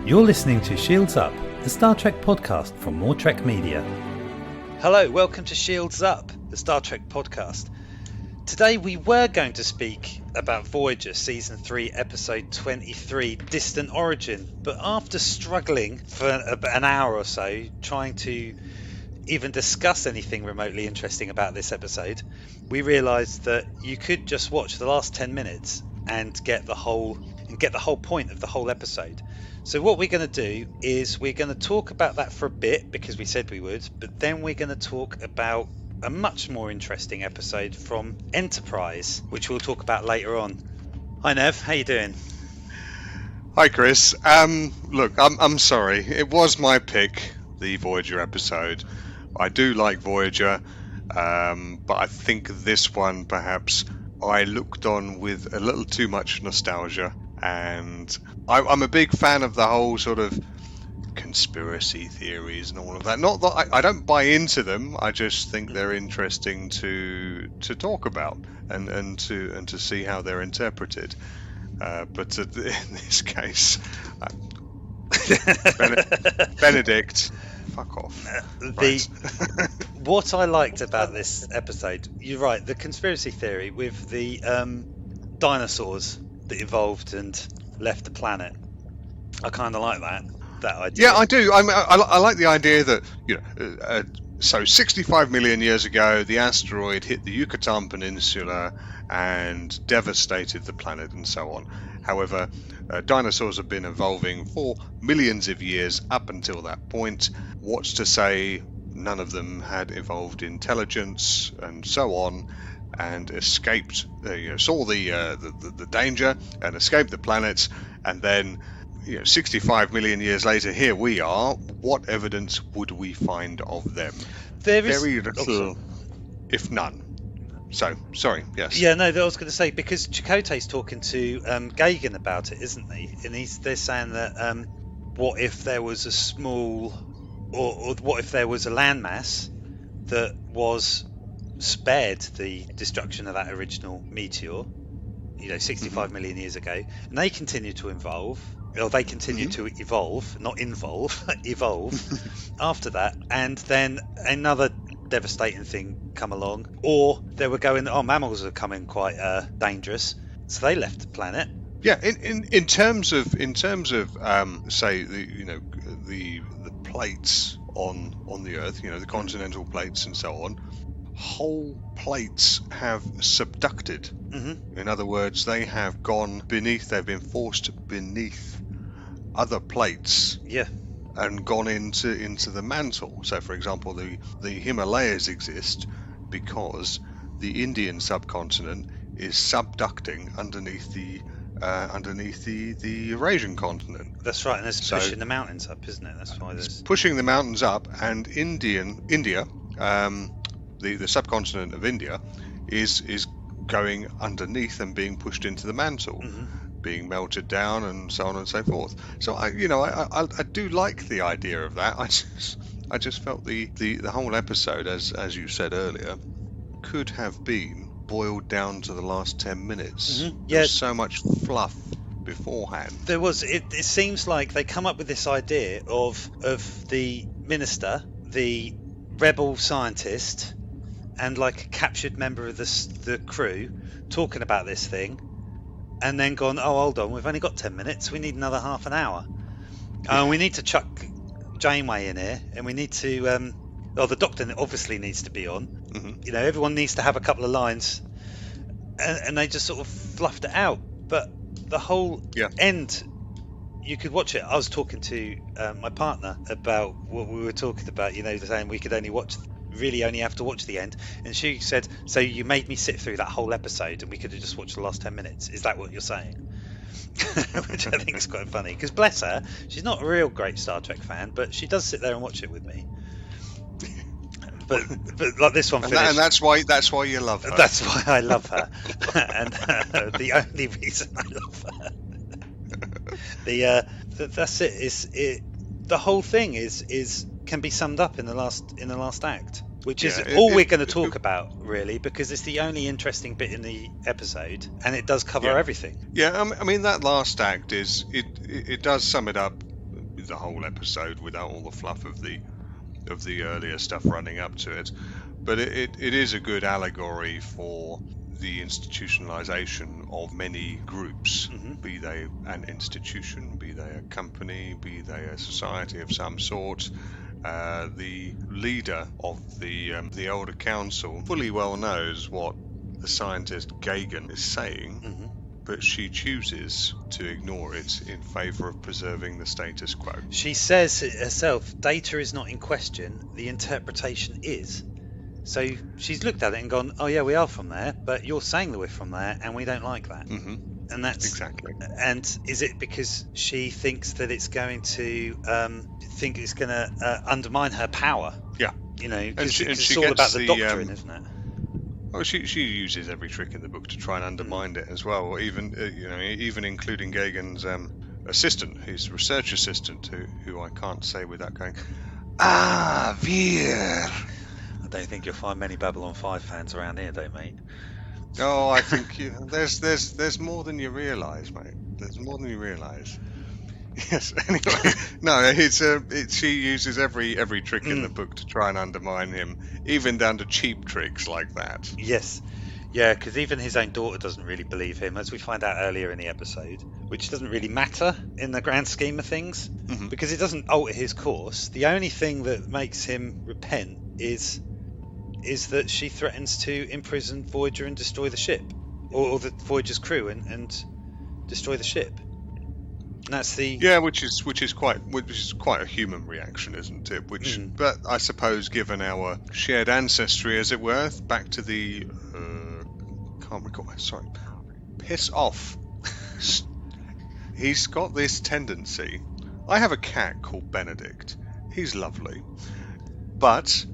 You're listening to Shields Up, the Star Trek podcast from More Trek Media. Hello, welcome to Shields Up, the Star Trek podcast. Today we were going to speak about Voyager Season 3, Episode 23, Distant Origin, but after struggling for an hour or so, trying to even discuss anything remotely interesting about this episode, we realised that you could just watch the last 10 minutes and get the whole point of the whole episode. So what we're going to do is we're going to talk about that for a bit because we said we would, but then we're going to talk about a much more interesting episode from Enterprise, which we'll talk about later on. Hi Nev, how you doing? Hi Chris. Look, I'm sorry. It was my pick, the Voyager episode. I do like Voyager, but I think this one perhaps I looked on with a little too much nostalgia. And I'm a big fan of the whole sort of conspiracy theories and all of that. Not that I don't buy into them. I just think they're interesting to talk about and to see how they're interpreted. But in this case, Benedict, fuck off. Right. What I liked about this episode, you're right, the conspiracy theory with the dinosaurs that evolved and left the planet. I kind of like that idea. Yeah, I do. I like the idea that, so 65 million years ago, the asteroid hit the Yucatan Peninsula and devastated the planet and so on. However, dinosaurs have been evolving for millions of years up until that point. What's to say none of them had evolved intelligence and so on, and escaped, saw the danger and escaped the planet, and then 65 million years later, here we are. What evidence would we find of them? There is very little, if none. So, sorry, yes. Yeah, no, I was going to say, because Chakotay's talking to Gagan about it, isn't he? And they're saying that what if there was a small, or what if there was a landmass that was spared the destruction of that original meteor, 65 million years ago, and they continue to evolve, or they continue to evolve, not involve, evolve after that, and then another devastating thing come along, or they were going, mammals are coming quite dangerous, so they left the planet. Yeah, in terms of say the plates on the Earth, the continental plates and so on. Whole plates have subducted. In other words, they have gone beneath, they've been forced beneath other plates and gone into the mantle. So for example, the Himalayas exist because the Indian subcontinent is subducting underneath the Eurasian continent. That's right, and it's pushing the mountains up, isn't it? That's why there's pushing the mountains up, and India, the subcontinent of India is going underneath and being pushed into the mantle, being melted down and so on and so forth. So I do like the idea of that. I just felt the whole episode, as you said earlier, could have been boiled down to the last 10 minutes. There's so much fluff beforehand. There was. It seems like they come up with this idea of the minister, the rebel scientist, and like a captured member of the crew talking about this thing, and then gone, hold on, we've only got 10 minutes, we need another half an hour. We need to chuck Janeway in here, and we need to the doctor obviously needs to be on. Everyone needs to have a couple of lines, and they just sort of fluffed it out. But the whole end, you could watch it. I was talking to my partner about what we were talking about, saying we could only have to watch the end, and she said, so you made me sit through that whole episode and we could have just watched the last 10 minutes. Is that what you're saying? Which I think is quite funny, because bless her, she's not a real great Star Trek fan, but she does sit there and watch it with me. But like this one finished, and that's why you love her. That's why I love her. And the only reason I love her. That's it. The whole thing can be summed up in the last act, which is all we're going to talk about, really, because it's the only interesting bit in the episode, and it does cover everything. Yeah, I mean that last act it does sum it up the whole episode without all the fluff of the earlier stuff running up to it. But it is a good allegory for the institutionalization of many groups, be they an institution, be they a company, be they a society of some sort. The leader of the Elder Council fully well knows what the scientist Gagan is saying, but she chooses to ignore it in favour of preserving the status quo. She says it herself, data is not in question, the interpretation is. So she's looked at it and gone, oh yeah, we are from there, but you're saying that we're from there and we don't like that. And that's exactly. And is it because she thinks that it's going to undermine her power? Yeah. You know, because she it's all about the doctrine, isn't it? Well, she uses every trick in the book to try and undermine it as well, even even including Gagan's assistant, his research assistant, who I can't say without going, Veer. I don't think you'll find many Babylon 5 fans around here, though, mate. Oh, I think there's more than you realise, mate. There's more than you realise. Yes. Anyway, no, she uses every trick in the book to try and undermine him, even down to cheap tricks like that. Yes. Yeah, because even his own daughter doesn't really believe him, as we find out earlier in the episode, which doesn't really matter in the grand scheme of things, because it doesn't alter his course. The only thing that makes him repent is that she threatens to imprison Voyager and destroy the ship, or the Voyager's crew and destroy the ship. And that's the which is quite a human reaction, isn't it? But I suppose, given our shared ancestry, as it were, back to the can't recall. Sorry, piss off. He's got this tendency. I have a cat called Benedict. He's lovely, but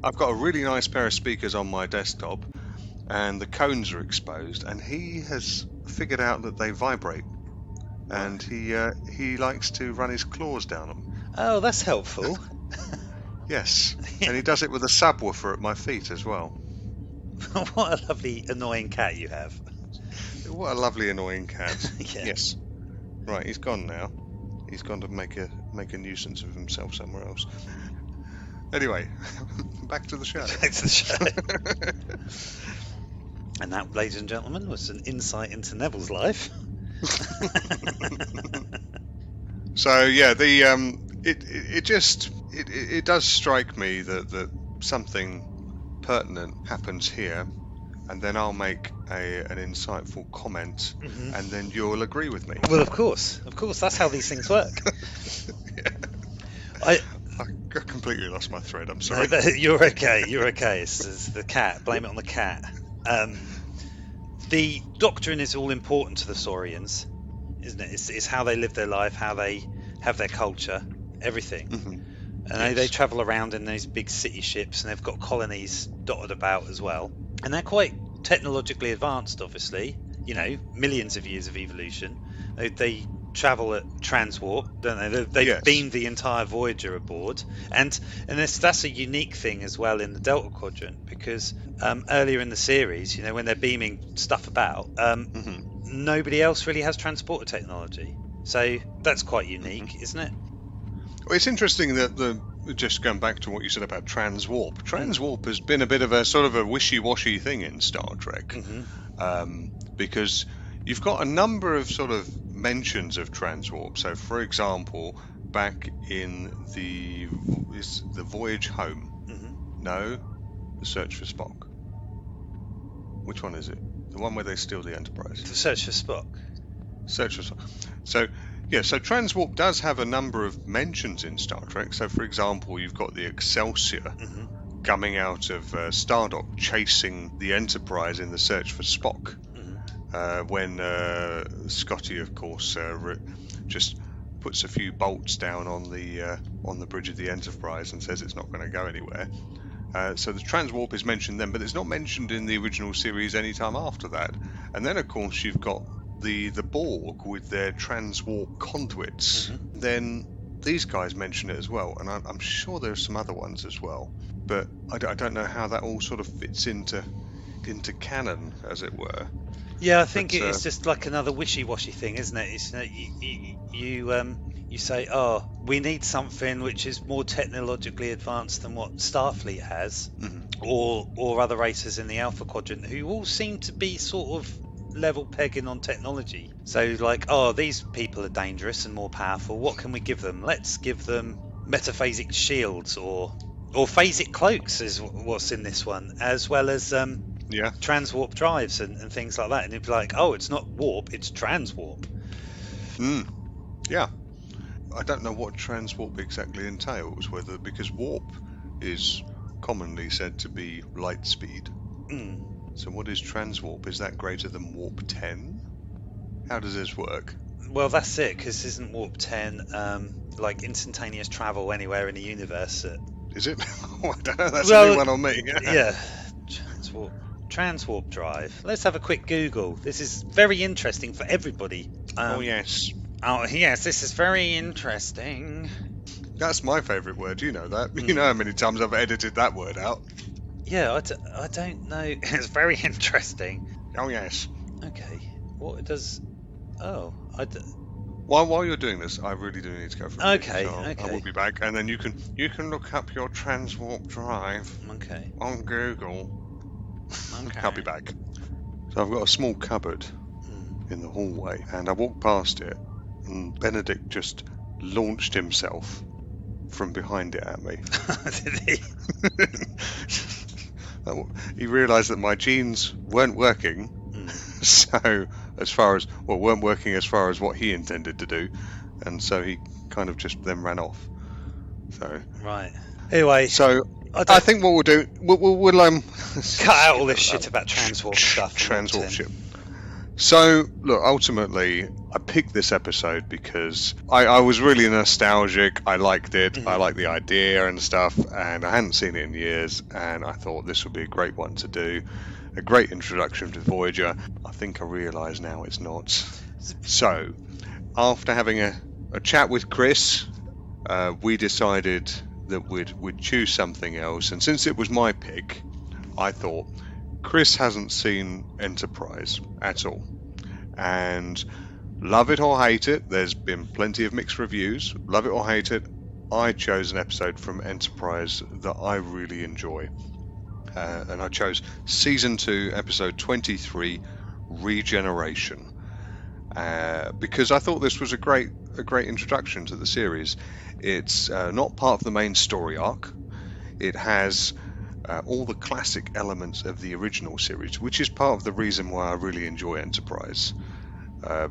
I've got a really nice pair of speakers on my desktop, and the cones are exposed, and he has figured out that they vibrate. And he likes to run his claws down them. Oh, that's helpful. Yes, and he does it with a subwoofer at my feet as well. What a lovely, annoying cat you have. What a lovely, annoying cat. Yeah. Yes. Right, he's gone now. He's gone to make a nuisance of himself somewhere else. Anyway, back to the show. Back to the show. And that, ladies and gentlemen, was an insight into Neville's life. So yeah, it does strike me that something pertinent happens here, and then I'll make an insightful comment, and then you'll agree with me. Well, of course, that's how these things work. Yeah. I completely lost my thread. I'm sorry. No, you're okay. It's the cat. Blame it on the cat. The doctrine is all important to the Saurians, isn't it? It's how they live their life, how they have their culture, everything. And they travel around in these big city ships, and they've got colonies dotted about as well. And they're quite technologically advanced, obviously. You know, millions of years of evolution. They travel at transwarp, don't they? They've beamed the entire Voyager aboard, and that's a unique thing as well in the Delta Quadrant, because earlier in the series, you know, when they're beaming stuff about, nobody else really has transporter technology, so that's quite unique, isn't it? Well, it's interesting that just going back to what you said about transwarp. Transwarp has been a bit of a sort of a wishy-washy thing in Star Trek, because you've got a number of sort of mentions of transwarp. So, for example, back in the Voyage Home, no, the Search for Spock. Which one is it? The one where they steal the Enterprise. The Search for Spock. Search for Spock. So, yeah, so transwarp does have a number of mentions in Star Trek. So, for example, you've got the Excelsior coming out of Stardock, chasing the Enterprise in the search for Spock. When Scotty, of course, just puts a few bolts down on the bridge of the Enterprise and says it's not going to go anywhere. So the transwarp is mentioned then, but it's not mentioned in the original series any time after that. And then, of course, you've got the Borg with their transwarp conduits. Then these guys mention it as well, and I'm sure there's some other ones as well. But I don't know how that all sort of fits into canon, as it were. Yeah, I think it's just like another wishy-washy thing, isn't it? It's, you say, oh, we need something which is more technologically advanced than what Starfleet has, or other races in the Alpha Quadrant who all seem to be sort of level pegging on technology. So like, oh, these people are dangerous and more powerful. What can we give them? Let's give them metaphasic shields or phasic cloaks is what's in this one, as well as transwarp drives and things like that. And it'd be like, oh, it's not warp, it's transwarp. Yeah. I don't know what transwarp exactly entails, because warp is commonly said to be light speed. So what is transwarp? Is that greater than warp 10? How does this work? Well, that's it, because isn't warp 10 like instantaneous travel anywhere in the universe? Is it? I don't know, that's a new one on me. Yeah. Transwarp drive. Let's have a quick Google. This is very interesting for everybody. Oh yes, this is very interesting. That's my favourite word, you know that. You know how many times I've edited that word out. Yeah, I don't know. It's very interesting. Oh yes. Okay. What does... Oh, While you're doing this, I really do need to go for a Okay, minute, so okay. I will be back, and then you can look up your transwarp drive on Google. Okay. I'll be back. So I've got a small cupboard in the hallway, and I walked past it, and Benedict just launched himself from behind it at me. Did he? He realised that my genes weren't working, so weren't working as far as what he intended to do, and so he kind of just then ran off. So right. Anyway, so I think what we'll do, we'll cut out all this shit about transwarp stuff. Transwarp shit. So, look, ultimately, I picked this episode because I was really nostalgic. I liked it. I liked the idea and stuff, and I hadn't seen it in years, and I thought this would be a great one to do. A great introduction to Voyager. I think I realise now it's not. So, after having a chat with Chris, we decided that we'd choose something else, and since it was my pick, I thought Chris hasn't seen Enterprise at all, and love it or hate it, there's been plenty of mixed reviews, love it or hate it, I chose an episode from Enterprise that I really enjoy, and I chose Season 2, Episode 23, Regeneration, because I thought this was a great introduction to the series. It's not part of the main story arc. It has all the classic elements of the original series, which is part of the reason why I really enjoy Enterprise. So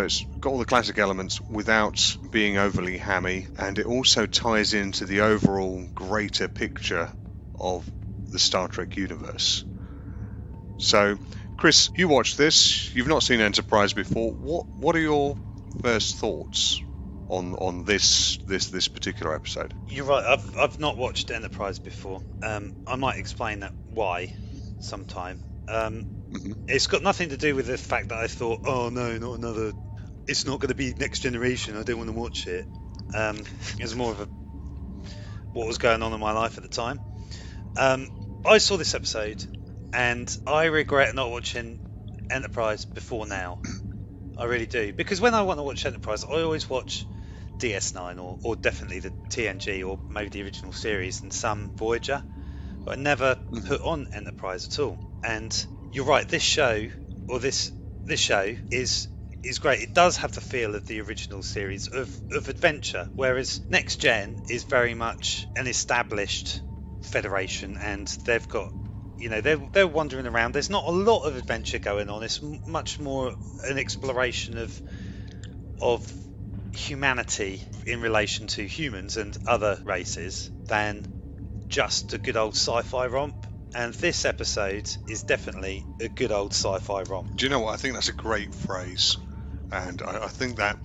it's got all the classic elements without being overly hammy, and it also ties into the overall greater picture of the Star Trek universe. So, Chris, you watched this. You've not seen Enterprise before. What are your first thoughts on this particular episode? You're right. I've not watched Enterprise before. I might explain that why sometime. It's got nothing to do with the fact that I thought, oh no, not another. It's not going to be Next Generation. I don't want to watch it. It's more of what was going on in my life at the time. I saw this episode, and I regret not watching Enterprise before now. I really do, because when I want to watch Enterprise, I always watch DS9 or definitely the TNG or maybe the original series and some Voyager, but I never put on Enterprise at all. And you're right, this show is great. It does have the feel of the original series of adventure, whereas Next Gen is very much an established Federation, and they've got, they're wandering around. There's not a lot of adventure going on. It's much more an exploration of humanity in relation to humans and other races than just a good old sci-fi romp. And this episode is definitely a good old sci-fi romp. Do you know what? I think that's a great phrase, and I think that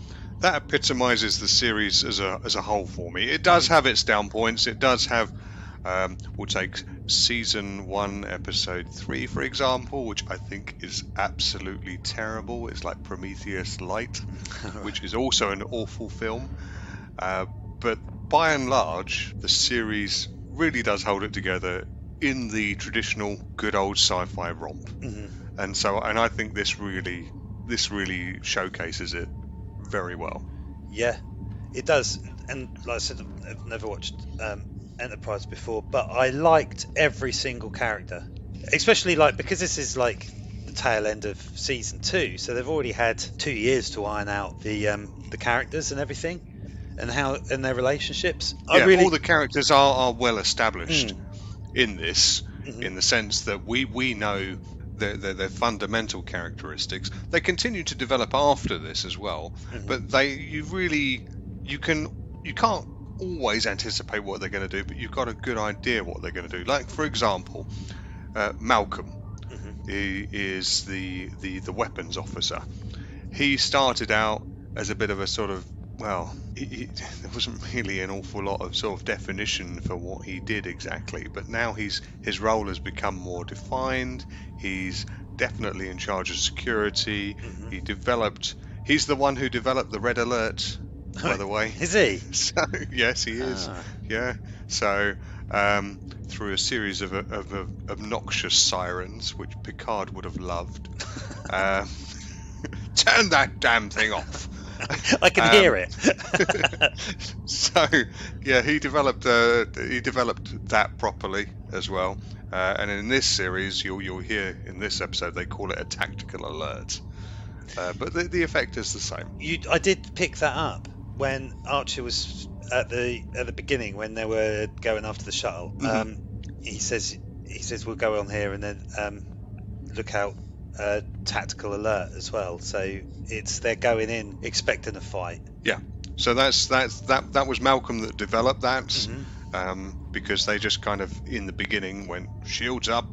epitomizes the series as a whole for me. It does have its down points. It does have. We'll take Season 1, Episode 3, for example, which I think is absolutely terrible. It's like Prometheus Light, which is also an awful film. But by and large, the series really does hold it together in the traditional good old sci-fi romp. And I think this really showcases it very well. Yeah, it does. And like I said, I've never watched Enterprise before, but I liked every single character, especially because this is the tail end of season 2, so they've already had 2 years to iron out the characters and everything, and their relationships. All the characters are well established in this, Mm-hmm. in the sense that we know their fundamental characteristics. They continue to develop after this as well, but you can't always anticipate what they're going to do, but you've got a good idea what they're going to do. Like, for example, Malcolm, he is the weapons officer. He started out as a bit of a sort of, well, there wasn't really an awful lot of sort of definition for what he did exactly, but now his role has become more defined. He's definitely in charge of security. He's the one who developed the red alert, by the way. Is he? So, yes, he is. Yeah. So through a series of obnoxious sirens, which Picard would have loved, turn that damn thing off. I can hear it. So yeah, he developed that properly as well. And in this series, you'll hear in this episode they call it a tactical alert. But the effect is the same. I did pick that up when Archer was at the beginning when they were going after the shuttle. He says we'll go on here and then look out. Tactical alert as well, so they're going in expecting a fight. Yeah, so that was Malcolm that developed that, because they just kind of in the beginning went shields up,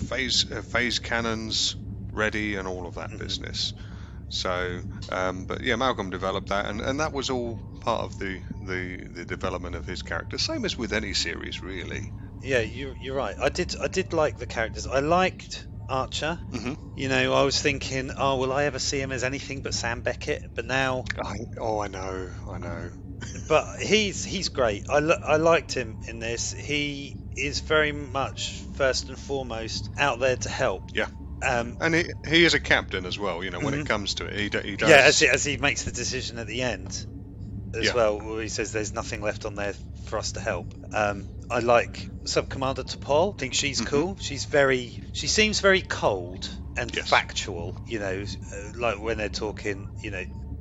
phase cannons ready, and all of that business. So, but yeah, Malcolm developed that, and that was all part of the development of his character. Same as with any series, really. Yeah, you're right. I did like the characters. I liked Archer. I was thinking, will I ever see him as anything but Sam Beckett? But now, I know. But he's great. I liked him in this. He is very much first and foremost out there to help. Yeah. And he is a captain as well. When it comes to it, he does. Yeah, as he makes the decision at the end as well, where he says there's nothing left on there for us to help. I like Sub-Commander T'Pol. I think she's cool. She seems very cold and factual, like when they're talking,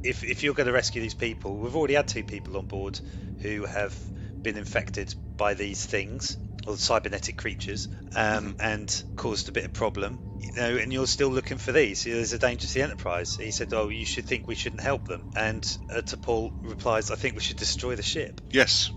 if you're going to rescue these people, we've already had 2 people on board who have been infected by these things, or cybernetic creatures, and caused a bit of problem, and you're still looking for these. There's a danger to the Enterprise. He said, you should think we shouldn't help them. And T'Pol replies, I think we should destroy the ship. Yes,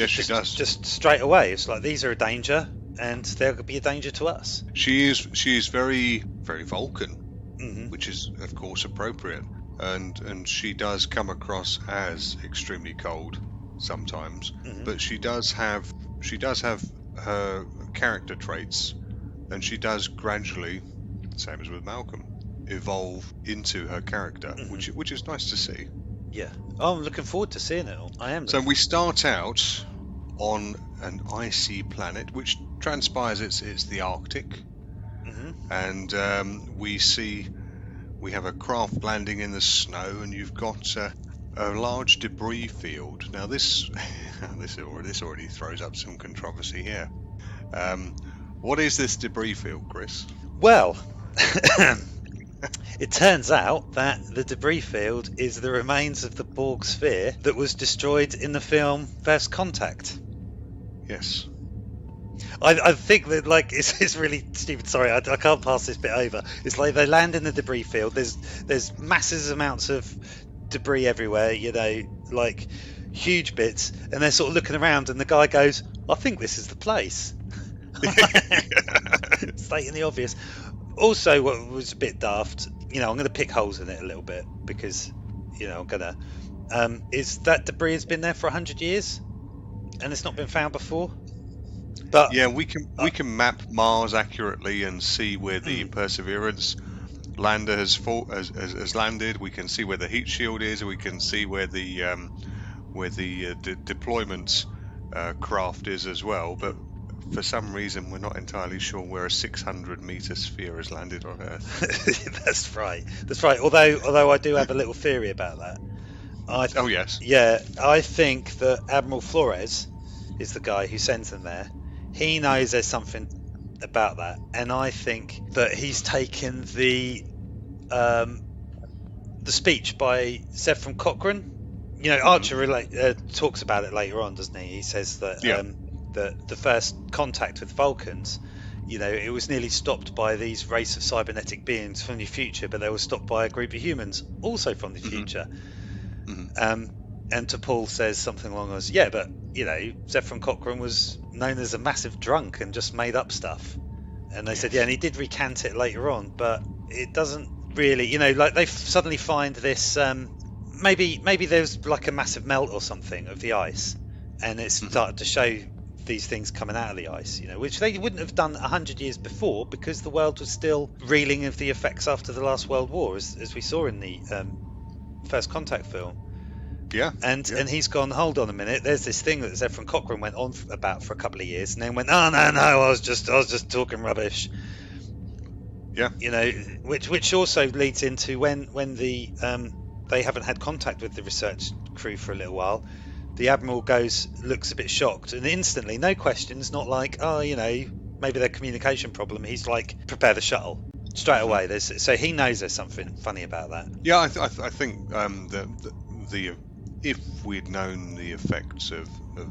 she does. Just straight away. It's like, these are a danger, and they'll be a danger to us. She is very, very Vulcan, which is, of course, appropriate. And she does come across as extremely cold sometimes, but she does have her character traits, and she does gradually, same as with Malcolm, evolve into her character, which is nice to see. Yeah. I'm looking forward to seeing it all. I am. So we start out on an icy planet, which transpires it's the Arctic, and we have a craft landing in the snow, and you've got a large debris field. Now this already throws up some controversy here. What is this debris field, Chris? Well, it turns out that the debris field is the remains of the Borg sphere that was destroyed in the film First Contact. Yes. I think that it's really stupid. Sorry, I can't pass this bit over. It's like they land in the debris field. There's massive amounts of debris everywhere. Like huge bits, and they're sort of looking around, and the guy goes, "I think this is the place." Stating the obvious. Also, what was a bit daft, I'm going to pick holes in it a little bit because, I'm going to. Is that debris has been there for 100 years, and it's not been found before. But yeah, we can map Mars accurately and see where the Perseverance lander has landed. We can see where the heat shield is. We can see where the deployment craft is as well. But for some reason we're not entirely sure where a 600-meter sphere has landed on Earth. That's right. Although I do have a little theory about that. Oh yes. Yeah, I think that Admiral Flores is the guy who sends them there. He knows there's something about that, and I think that he's taken the speech by Zev from Cochrane. You know, Archer talks about it later on, doesn't he? He says that that the first contact with Vulcans, you know, it was nearly stopped by these race of cybernetic beings from the future, but they were stopped by a group of humans also from the future. And T'Pol says something along those, but you know, Zev from Cochrane was known as a massive drunk and just made up stuff. And they said, and he did recant it later on, but it doesn't really, you know, like they suddenly find this. Maybe there's like a massive melt or something of the ice, and it's started to show these things coming out of the ice, you know, which they wouldn't have done 100 years before because the world was still reeling of the effects after the last World War, as we saw in the First Contact film. And he's gone, hold on a minute, there's this thing that Zev from Cochrane went on about for a couple of years, and then went, no, I was just talking rubbish. You know, which also leads into when the they haven't had contact with the research crew for a little while. The Admiral looks a bit shocked, and instantly, no questions, not like, you know, maybe their communication problem. He's like, prepare the shuttle straight away. So he knows there's something funny about that. I think the if we'd known the effects of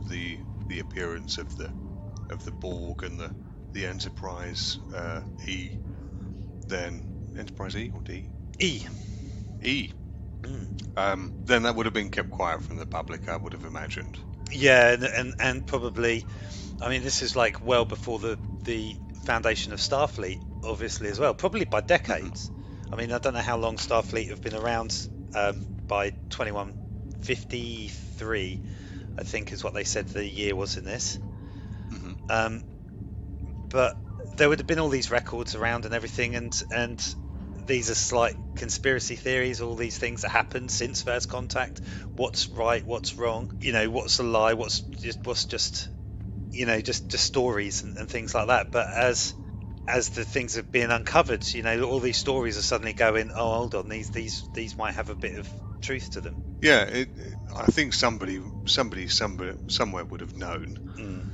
the appearance of the Borg and the Enterprise E, then Enterprise E or D? E. Then that would have been kept quiet from the public, I would have imagined. And probably, I mean, this is like well before the foundation of Starfleet, obviously, as well, probably by decades. I mean, I don't know how long Starfleet have been around. By 2153, I think is what they said the year was in this. But there would have been all these records around and everything, and these are slight conspiracy theories, all these things that happened since First Contact. What's right, what's wrong, you know, what's a lie, what's just you know, just stories and things like that. But as the things are being uncovered, you know, all these stories are suddenly going, oh, hold on, these might have a bit of truth to them. I think somebody somewhere would have known.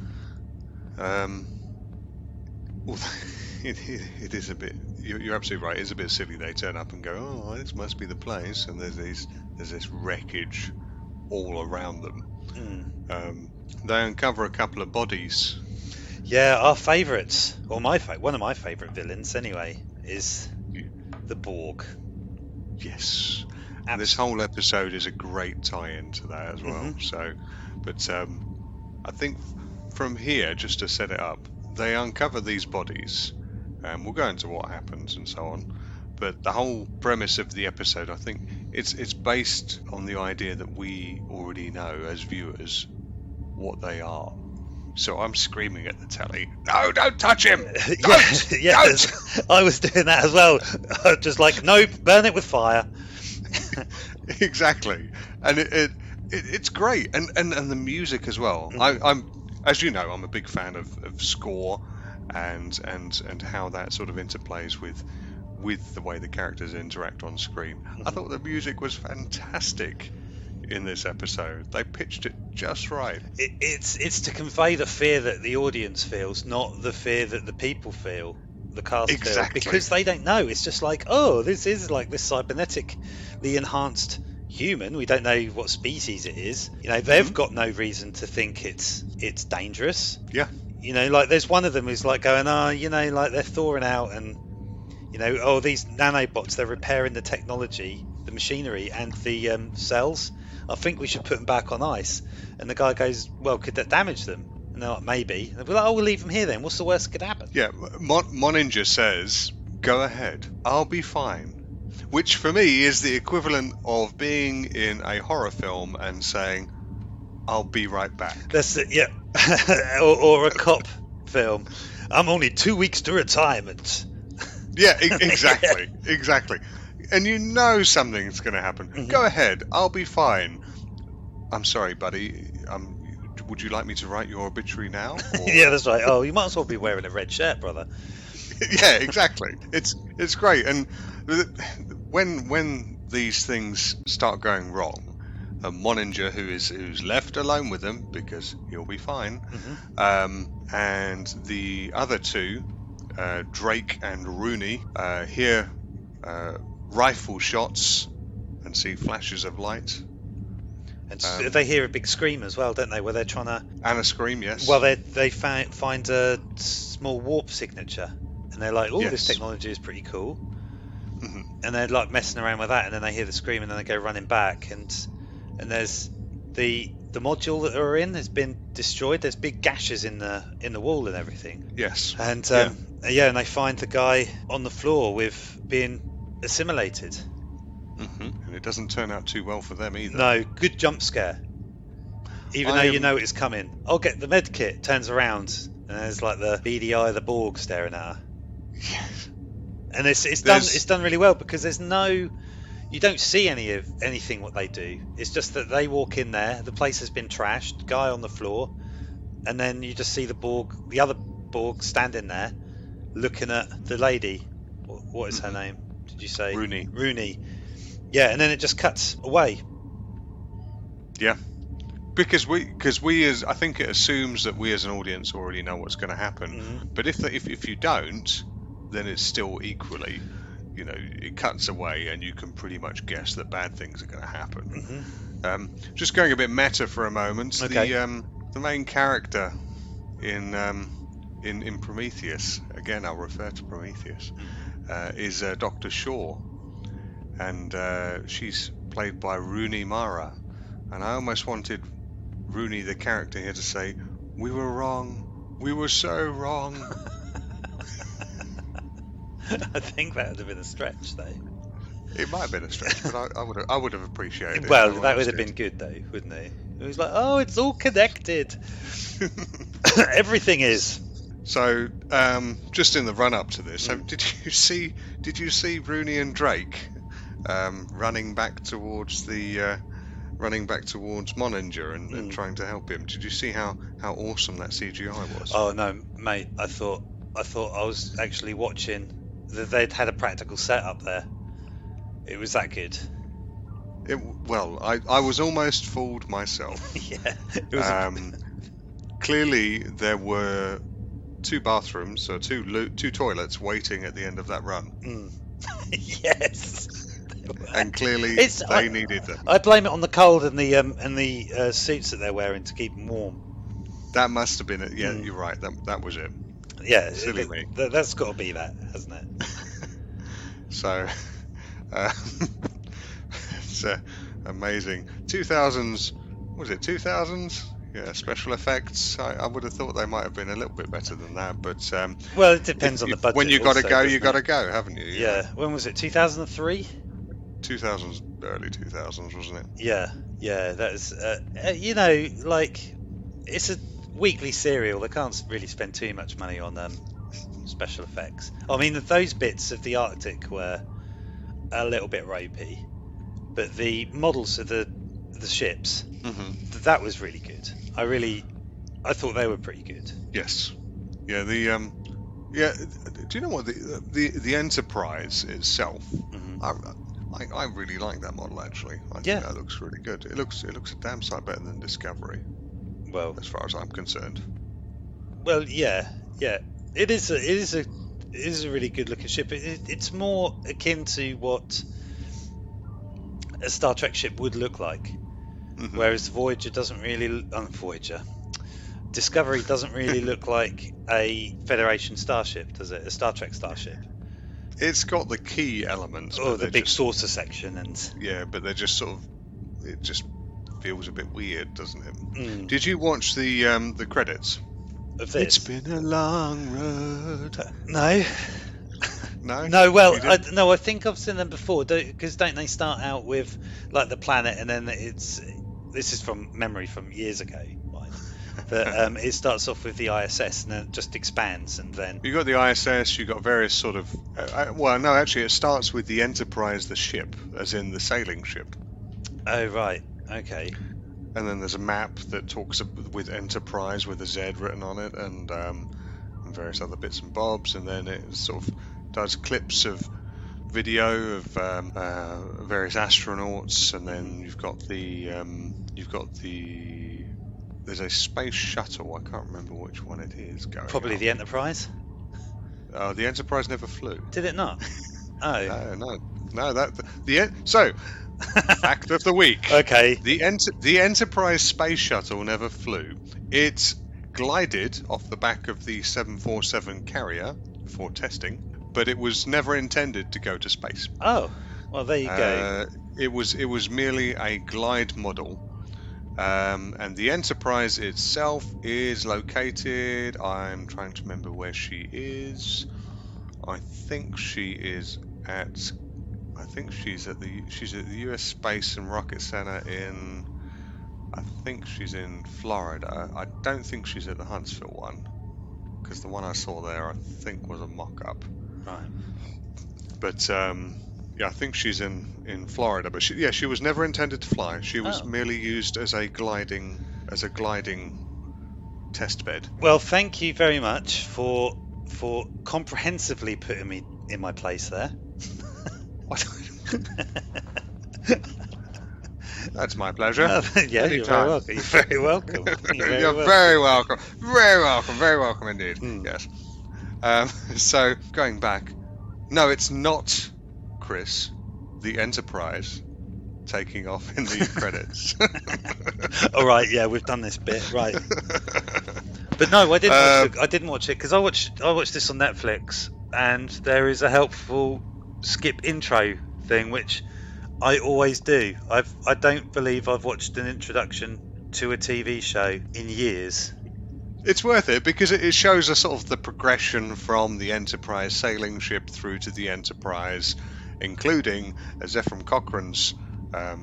It is a bit. You're absolutely right. It's a bit silly. They turn up and go, "Oh, this must be the place," and there's this wreckage all around them. They uncover a couple of bodies. Yeah, our favourites, or one of my favourite villains, anyway, is the Borg. Yes, and this whole episode is a great tie-in to that as well. So, but I think from here, just to set it up, they uncover these bodies. We'll go into what happens and so on. But the whole premise of the episode, I think, it's based on the idea that we already know as viewers what they are. So I'm screaming at the telly, no, don't touch him! Don't! I was doing that as well. Just like, no, burn it with fire. Exactly. And it's great. And the music as well. I'm as you know, I'm a big fan of score and how that sort of interplays with the way the characters interact on screen. I thought the music was fantastic in this episode. They pitched it just right. It's to convey the fear that the audience feels, not the fear that the people feel, the cast feel, because they don't know. It's just like, oh, this is like this cybernetically enhanced human. We don't know what species it is. You know, they've got no reason to think it's dangerous. Yeah. You know, like there's one of them who's like going, you know, like they're thawing out and, you know, oh, these nanobots, they're repairing the technology, the machinery and the cells. I think we should put them back on ice. And the guy goes, well, could that damage them? And they're like, maybe. And they're like, oh, we'll leave them here then. What's the worst that could happen? Yeah, Moninger says, go ahead, I'll be fine. Which for me is the equivalent of being in a horror film and saying, I'll be right back. That's it, yeah. or a cop film. I'm only 2 weeks to retirement. Yeah, exactly. Exactly. And you know something's going to happen. Go ahead, I'll be fine. I'm sorry, buddy. would you like me to write your obituary now? Or... Yeah, that's right. Oh, you might as well be wearing a red shirt, brother. Yeah, exactly. It's great. And when these things start going wrong, Moninger, who's left alone with them because he'll be fine, and the other two, Drake and Rooney, hear rifle shots and see flashes of light. And they hear a big scream as well, don't they? Where they're trying to... And a scream, yes. Well, they find a small warp signature, and they're like, "Oh, Yes. this technology is pretty cool." And they're like messing around with that, and then they hear the scream, and then they go running back, and there's the module that they're in has been destroyed. There's big gashes in the wall and everything. Yes. And and they find the guy on the floor with being assimilated. And it doesn't turn out too well for them either. No, good jump scare. Even though you know it's coming. I'll get the med kit. Turns around and there's like the beady eye of the Borg staring at her. Yes. And it's done really well because you don't see anything what they do. It's just that they walk in there, the place has been trashed, guy on the floor, and then you just see the other Borg standing there looking at the lady. What is her name? Did you say? Rooney. Yeah, and then it just cuts away. Yeah. Because we as I think it assumes that we as an audience already know what's going to happen. But if you don't, then it's still equally, it cuts away and you can pretty much guess that bad things are going to happen. Just going a bit meta for a moment. Okay. The main character in Prometheus, again I'll refer to Prometheus, is Dr. Shaw, and she's played by Rooney Mara, and I almost wanted Rooney, the character here, to say, "We were wrong. We were so wrong." I think that would have been a stretch, though. It might have been a stretch, but I would have appreciated it. Well, that would have been good, though, wouldn't it? It was like, oh, it's all connected. Everything is. So, just in the run-up to this, did you see Rooney and Drake running back towards Moninger and trying to help him? Did you see how awesome that CGI was? Oh no, mate! I thought I was actually watching that they'd had a practical setup there. It was that good. I was almost fooled myself. Yeah. It was clearly, there were two bathrooms, so two toilets waiting at the end of that run. Yes. And clearly, they needed them. I blame it on the cold and the suits that they're wearing to keep them warm. That must have been it. Yeah, you're right. That was it. Yeah, silly me. That's got to be that, hasn't it? So, it's amazing. 2000s, was it 2000s? Yeah, special effects. I would have thought they might have been a little bit better than that, but well, it depends on the budget. When you got to go, you got to go, haven't you? Yeah. When was it? 2003. 2000s, early 2000s, wasn't it? Yeah. That is, like, it's a weekly serial. They can't really spend too much money on special effects. I mean, those bits of the Arctic were a little bit ropey, but the models of the ships, that was really good. I thought they were pretty good. Yes. Yeah. Do you know what the Enterprise itself? I really like that model, actually. I think that looks really good. It looks a damn sight better than Discovery. Well, as far as I'm concerned. Well, yeah. It is a really good looking ship. It's more akin to what a Star Trek ship would look like, whereas Voyager doesn't really. Discovery doesn't really look like a Federation starship, does it? A Star Trek starship. It's got the key elements. Oh, the big saucer section and. Yeah, but they're just sort of. It just feels a bit weird, doesn't it? Did you watch the credits of this? It's been a long road. No. No. Well, I think I've seen them before. Because don't they start out with like the planet, and then this is from memory from years ago. But it starts off with the ISS and then it just expands, and then you got the ISS. You got various sort of. Actually, it starts with the Enterprise, the ship, as in the sailing ship. Oh right, okay. and then there's a map that talks with Enterprise with a Z written on it, and various other bits and bobs, and then it sort of does clips of video of various astronauts, and then you've got the there's a space shuttle. I can't remember which one it is going. Probably up. the Enterprise. The Enterprise never flew. Did it not? Oh. No. So, fact of the week. Okay. The Enterprise space shuttle never flew. It glided off the back of the 747 carrier for testing, but it was never intended to go to space. Oh, well, there you go. It was merely a glide model. And the Enterprise itself is located. I'm trying to remember where she is. I think she's at the US Space and Rocket Center in. I think she's in Florida. I don't think she's at the Huntsville one, because the one I saw there I think was a mock-up. Right. But yeah, I think she's in Florida. But she was never intended to fly. She was merely used as a gliding test bed. Well, thank you very much for comprehensively putting me in my place there. That's my pleasure. Yeah, you're very welcome. You're very welcome. You're very welcome. Very welcome. Very welcome indeed. Yes. So going back, no, it's not Chris, the Enterprise, taking off in the credits. All right, yeah, we've done this bit, right? But no, I didn't watch it because I watched this on Netflix, and there is a helpful skip intro thing which I always do. I don't believe I've watched an introduction to a TV show in years. It's worth it because it shows us sort of the progression from the Enterprise sailing ship through to the Enterprise, including Zephram Cochrane's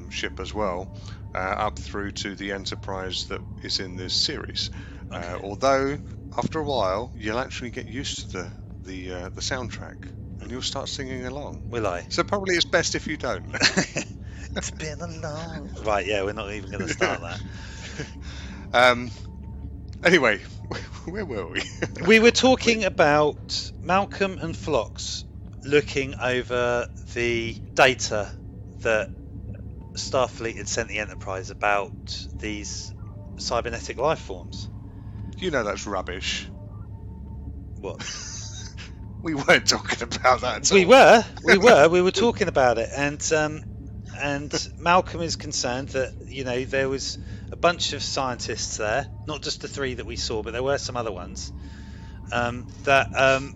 ship as well, up through to the Enterprise that is in this series. Okay. Although after a while you'll actually get used to the soundtrack and you'll start singing along. Will I? So probably it's best if you don't. It's been a long... Right, yeah, we're not even going to start that. Anyway, where were we? We were talking about Malcolm and Phlox looking over the data that Starfleet had sent the Enterprise about these cybernetic life forms. You know that's rubbish. What? We weren't talking about that at all. We were talking about it, and Malcolm is concerned that there was a bunch of scientists there, not just the three that we saw, but there were some other ones. That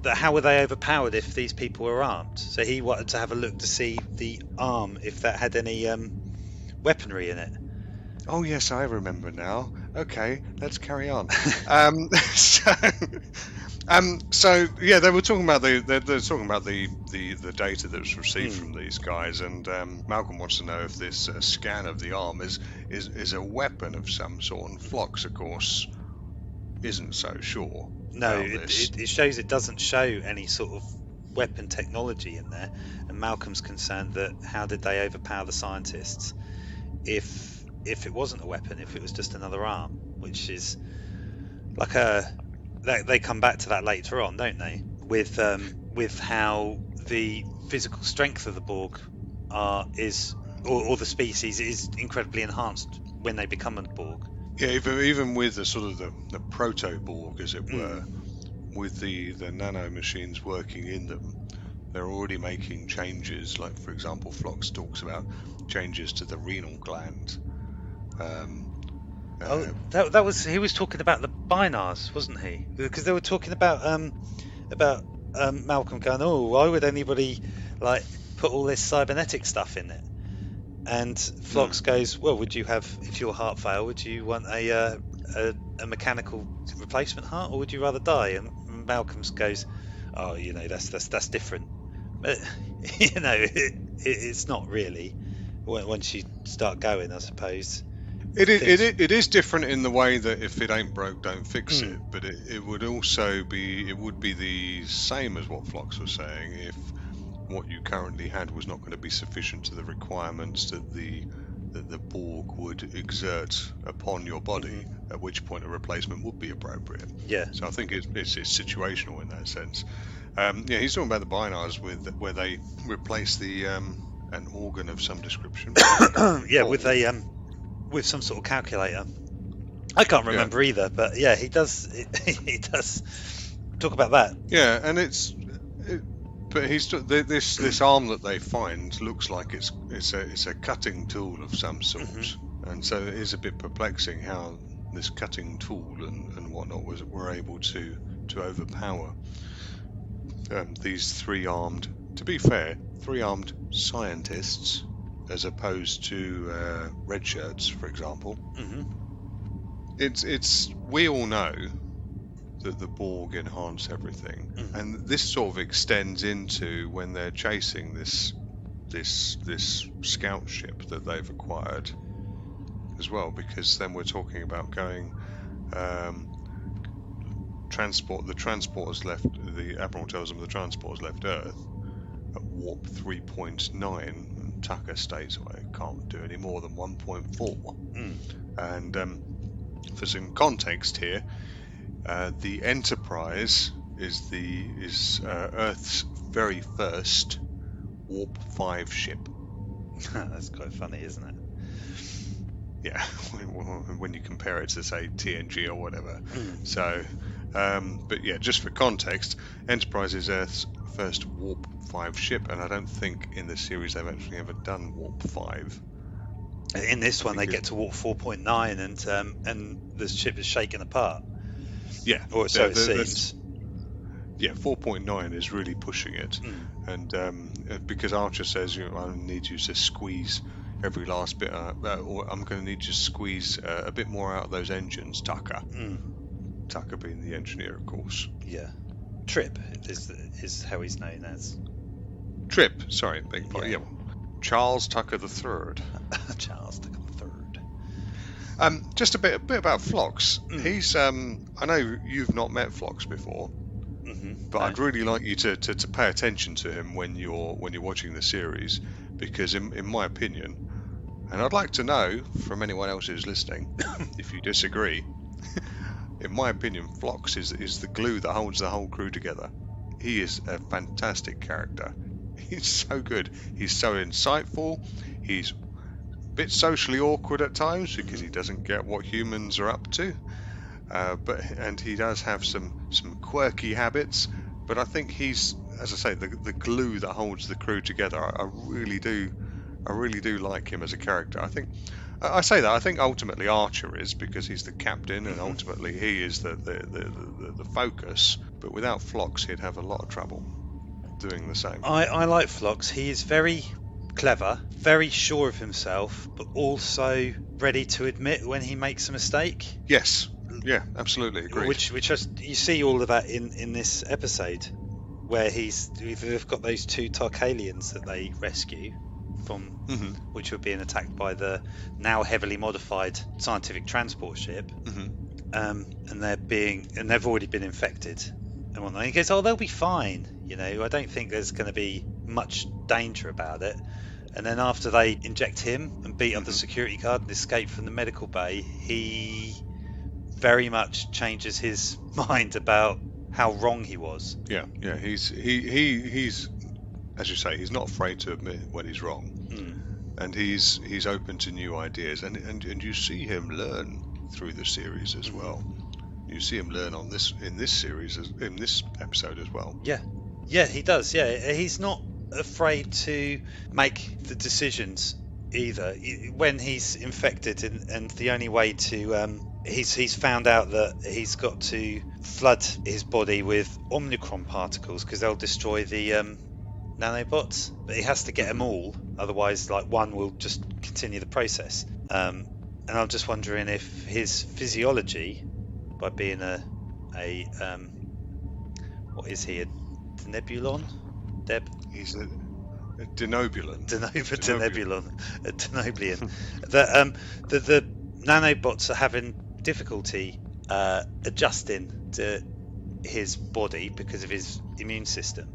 how were they overpowered if these people were armed? So he wanted to have a look to see the arm, if that had any weaponry in it. Oh yes, I remember now. Okay, let's carry on. So yeah, they were talking about the data that was received from these guys, and Malcolm wants to know if this scan of the arm is a weapon of some sort, and Phlox, of course, isn't so sure. No, it shows it doesn't show any sort of weapon technology in there, and Malcolm's concerned that how did they overpower the scientists if it wasn't a weapon, if it was just another arm, which is like they come back to that later on, don't they? With how the physical strength of the Borg or the species is incredibly enhanced when they become a Borg. Yeah, even with the sort of the proto-Borg, as it were, with the nano machines working in them, they're already making changes. Like, for example, Phlox talks about changes to the renal gland. That was he was talking about the binars, wasn't he? Because they were talking about Malcolm going, why would anybody put all this cybernetic stuff in it? And Phlox goes, well, would you have, if your heart failed, would you want a mechanical replacement heart, or would you rather die? And Malcolm goes, that's different. But it's not really. Once you start going, I suppose. It is different in the way that if it ain't broke, don't fix it. But it would also be the same as what Phlox was saying if what you currently had was not going to be sufficient to the requirements that the that the Borg would exert upon your body, at which point a replacement would be appropriate. Yeah. So I think it's situational in that sense. Yeah, he's talking about the binars where they replace the an organ of some description. Yeah, with some sort of calculator. I can't remember either, but yeah, he does. He does talk about that. Yeah, and but this arm that they find looks like it's a cutting tool of some sort, and so it is a bit perplexing how this cutting tool and whatnot were able to overpower these three-armed scientists, as opposed to red shirts, for example. We all know that the Borg enhance everything, and this sort of extends into when they're chasing this scout ship that they've acquired as well, because then we're talking about going the Admiral tells them the transporters left Earth at warp 3.9, and Tucker states, well, it can't do any more than 1.4. And for some context here, the Enterprise is Earth's very first warp 5 ship. That's quite funny, isn't it? Yeah, when you compare it to, say, TNG or whatever. So, but yeah, just for context, Enterprise is Earth's first warp 5 ship, and I don't think in the series they've actually ever done warp 5. In this one, they get to warp 4.9, and the ship is shaken apart. Yeah, or so it seems. Yeah, 4.9 is really pushing it, and because Archer says, I need you to squeeze every last bit, or I'm going to need you to squeeze a bit more out of those engines, Tucker. Tucker being the engineer, of course. Yeah, Trip is how he's known as. Trip, sorry, beg pardon. Yeah. Charles Tucker III. Charles Tucker III. Just a bit about Phlox. He's I know you've not met Phlox before, but I'd really like you to pay attention to him when you're watching the series, because in my opinion, and I'd like to know from anyone else who's listening if you disagree, in my opinion, Phlox is the glue that holds the whole crew together. He is a fantastic character. He's so good. He's so insightful. He's a bit socially awkward at times because he doesn't get what humans are up to. And he does have some quirky habits. But I think he's, as I say, the glue that holds the crew together. I really do like him as a character. I think I say that. I think ultimately Archer is, because he's the captain, and ultimately he is the focus. But without Phlox, he'd have a lot of trouble doing the same. I like Phlox. He is very clever, very sure of himself, but also ready to admit when he makes a mistake. Yes. Yeah, absolutely agree. Which you see all of that in this episode, where they've got those two Tarkalians that they rescue from, which were being attacked by the now heavily modified scientific transport ship, and they've already been infected and whatnot. And he goes, "Oh, they'll be fine. I don't think there's going to be much danger about it." And then after they inject him and beat up the security guard and escape from the medical bay, he very much changes his mind about how wrong he was. Yeah. He's as you say, he's not afraid to admit when he's wrong, and he's open to new ideas, and you see him learn through the series as well. You see him learn in this episode as well. Yeah, he does. Yeah, he's not afraid to make the decisions either. When he's infected, and the only way to he's found out that he's got to flood his body with Omicron particles because they'll destroy the nanobots, but he has to get them all, otherwise one will just continue the process. And I'm just wondering if his physiology, by being a what is he, a denebulon? He's a denobulan. A denobulan. The nanobots are having difficulty adjusting to his body because of his immune system.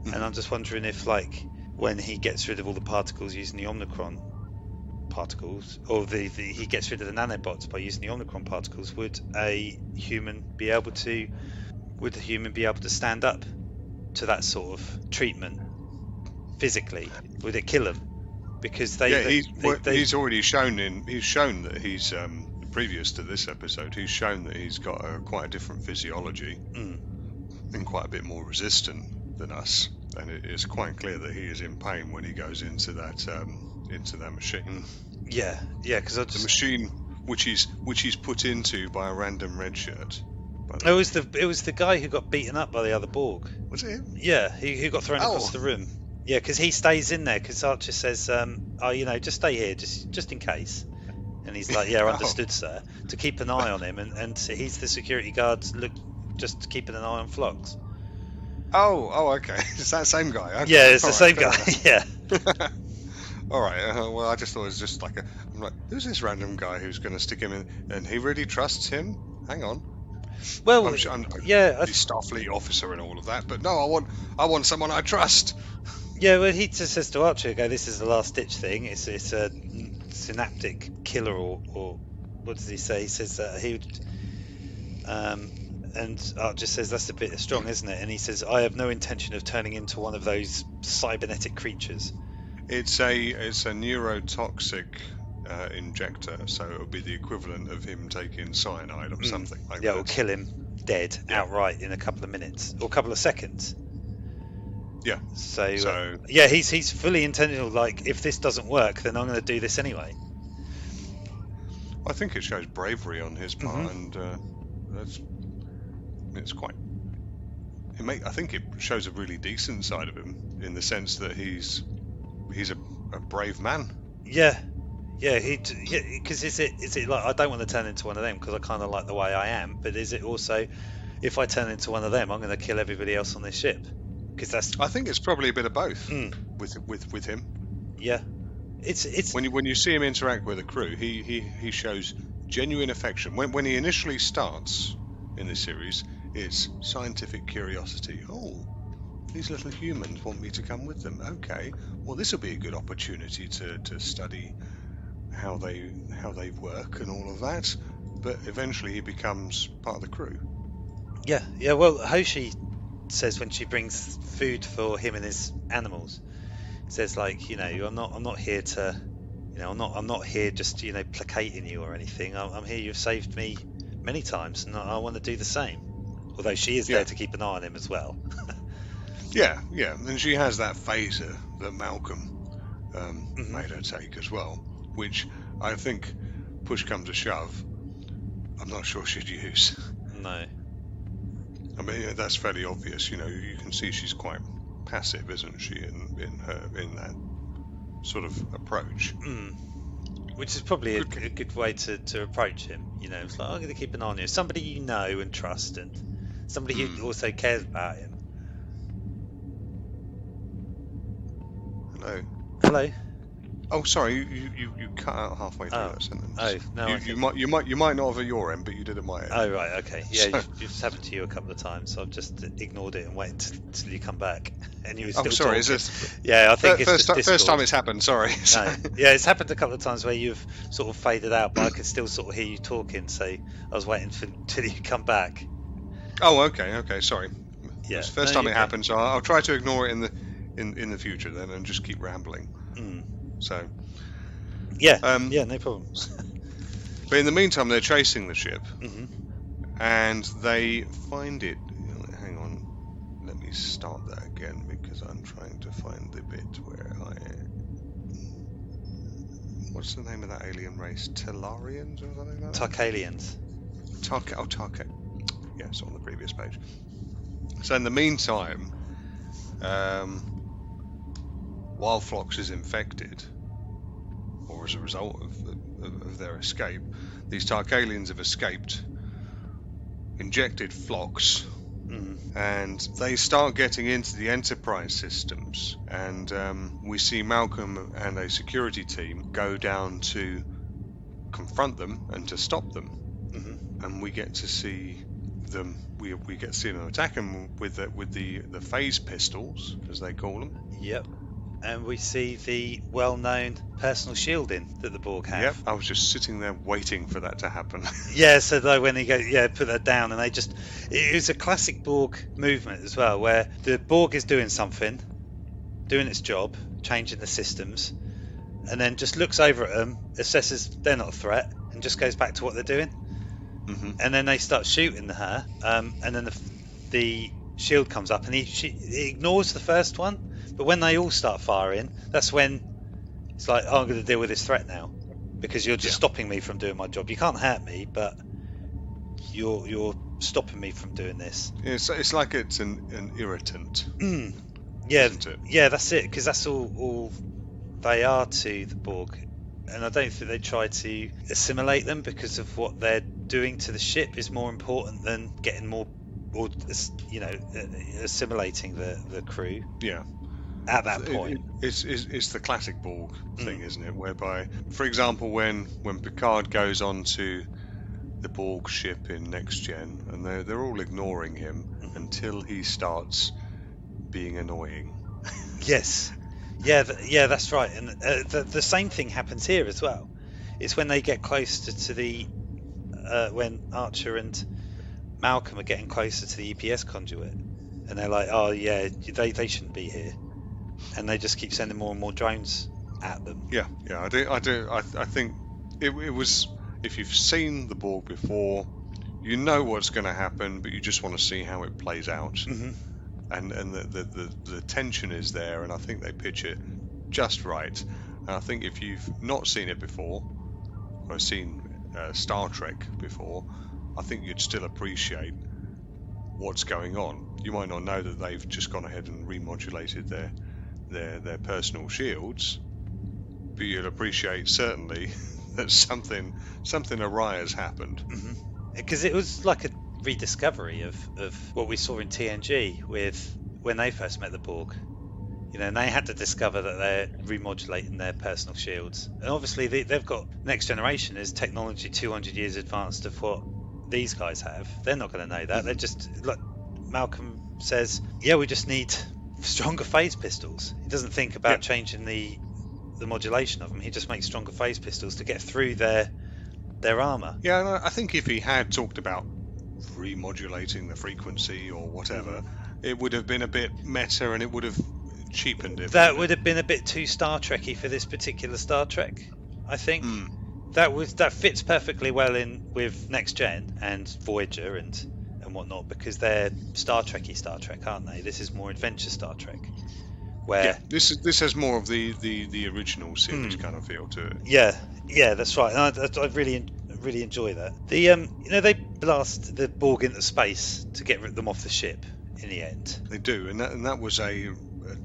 And I'm just wondering if, when he gets rid of all the particles using the Omicron particles, or he gets rid of the nanobots by using the Omicron particles, would a human be able to stand up to that sort of treatment physically? Would it kill him? Because he's already shown that he's previous to this episode, he's shown that he's got quite a different physiology and quite a bit more resistant than us, and it is quite clear that he is in pain when he goes into that machine. Yeah, because the machine which he's put into by a random red shirt. It was the guy who got beaten up by the other Borg. Was it him? Yeah, who got thrown across the room. Yeah, because he stays in there because Archer says, just stay here, just in case. And he's like, yeah, understood, sir. To keep an eye on him, and he's the security guard, just keeping an eye on Phlox. Oh, okay. It's that same guy. Okay. Yeah, it's the same guy. Yeah. All right. Well, I just thought it was just like I'm like, who's this random guy who's going to stick him in? And he really trusts him? Hang on. Well, he's Starfleet officer and all of that, but no, I want someone I trust. Yeah, well, he just says to Archer, this is the last ditch thing. It's a synaptic killer, or what does he say? He says that he would, and Archer says that's a bit strong, isn't it? And he says, I have no intention of turning into one of those cybernetic creatures. It's a neurotoxic injector, so it would be the equivalent of him taking cyanide or something like that. Yeah, it'll kill him dead outright in a couple of minutes or a couple of seconds. Yeah. So he's fully intentional. Like, if this doesn't work, then I'm going to do this anyway. I think it shows bravery on his part, and it's quite. I think it shows a really decent side of him in the sense that he's a brave man. Yeah. Because is it like, I don't want to turn into one of them because I kind of like the way I am, but is it also, if I turn into one of them, I'm going to kill everybody else on this ship? I think it's probably a bit of both with him. Yeah, it's when you see him interact with the crew, he shows genuine affection. When he initially starts in this series, it's scientific curiosity. Oh, these little humans want me to come with them. Okay, well, this will be a good opportunity to study how they work and all of that. But eventually, he becomes part of the crew. Yeah. Well, Hoshi says when she brings food for him and his animals, says like, I'm not here to, I'm not here just placating you or anything. I'm here. You've saved me many times, and I want to do the same. Although she is there to keep an eye on him as well. yeah, and she has that phaser that Malcolm made her take as well, which I think, push comes to shove, I'm not sure she'd use. No. I mean, that's fairly obvious. You can see she's quite passive, isn't she, in that sort of approach. Which is probably a good way to approach him. It's like, I'm going to keep an eye on you, somebody you know and trust, and somebody who also cares about him. Hello. Oh, sorry, you cut out halfway through that sentence. Oh, no. You might not have at your end, but you did at my end. Oh, right, okay. Yeah, it's happened to you a couple of times, so I've just ignored it and waited until you come back. And you were still sorry, talking. Is this? Yeah, I think first time it's happened. Sorry. No. Yeah, it's happened a couple of times where you've sort of faded out, but I could still sort of hear you talking. So I was waiting until you come back. Oh, okay. Sorry. Yeah. It's the first time it happened, so I'll try to ignore it in the future then, and just keep rambling. So. Yeah. No problem. But in the meantime, they're chasing the ship, and they find it. Hang on, let me start that again because I'm trying to find the bit where what's the name of that alien race? Tellarians or something like that? Tarkalians. Tarka. Yes, on the previous page. So in the meantime, while Phlox is infected, or as a result of their escape, these Tarkalians have escaped, injected Phlox, and they start getting into the Enterprise systems, and we see Malcolm and a security team go down to confront them and to stop them, and we get to see them. We get to see them attack them with the phase pistols, as they call them. Yep. and we see the well-known personal shielding that the Borg have. Yep, I was just sitting there waiting for that to happen. Yeah, so though when he goes, put that down, and it was a classic Borg movement as well, where the Borg is doing something, doing its job, changing the systems, and then just looks over at them, assesses they're not a threat, and just goes back to what they're doing. Mm-hmm. And then they start shooting her, and then the shield comes up, and he ignores the first one. But when they all start firing, that's when it's like, oh, I'm going to deal with this threat now, because you're just stopping me from doing my job. You can't hurt me, but you're stopping me from doing this. Yeah, it's like it's an irritant. Yeah, isn't it? Yeah, that's it. Because that's all they are to the Borg, and I don't think they try to assimilate them, because of what they're doing to the ship is more important than getting more, or assimilating the crew. Yeah. At that point, it's the classic Borg thing, isn't it? Whereby, for example, when Picard goes onto the Borg ship in Next Gen, and they're all ignoring him until he starts being annoying. Yes, yeah, that's right. And the same thing happens here as well. It's when they get closer to the when Archer and Malcolm are getting closer to the EPS conduit, and they're like, oh yeah, they shouldn't be here. And they just keep sending more and more drones at them. Yeah, I do. I think it was. If you've seen the Borg before, you know what's going to happen, but you just want to see how it plays out. Mm-hmm. And the tension is there, and I think they pitch it just right. And I think if you've not seen it before, or seen Star Trek before, I think you'd still appreciate what's going on. You might not know that they've just gone ahead and remodulated their personal shields, but you'll appreciate certainly that something awry has happened. Because it was like a rediscovery of what we saw in TNG with when they first met the Borg. And they had to discover that they're remodulating their personal shields. And obviously they've got Next Generation is technology 200 years advanced of what these guys have. They're not going to know that. They're just, like Malcolm says, yeah, we just need stronger phase pistols. He doesn't think about changing the modulation of them. He just makes stronger phase pistols to get through their armor. Yeah, and I think if he had talked about remodulating the frequency or whatever, it would have been a bit meta, and it would have cheapened it. That would have been a bit too Star Trek-y for this particular Star Trek, I think. That fits perfectly well in with Next Gen and Voyager and whatnot, because they're Star Trek-y Star Trek, aren't they? This is more adventure Star Trek, where this has more of the original series kind of feel to it. Yeah, that's right. And I really enjoy that. They blast the Borg into space to get them off the ship in the end. They do, and that was a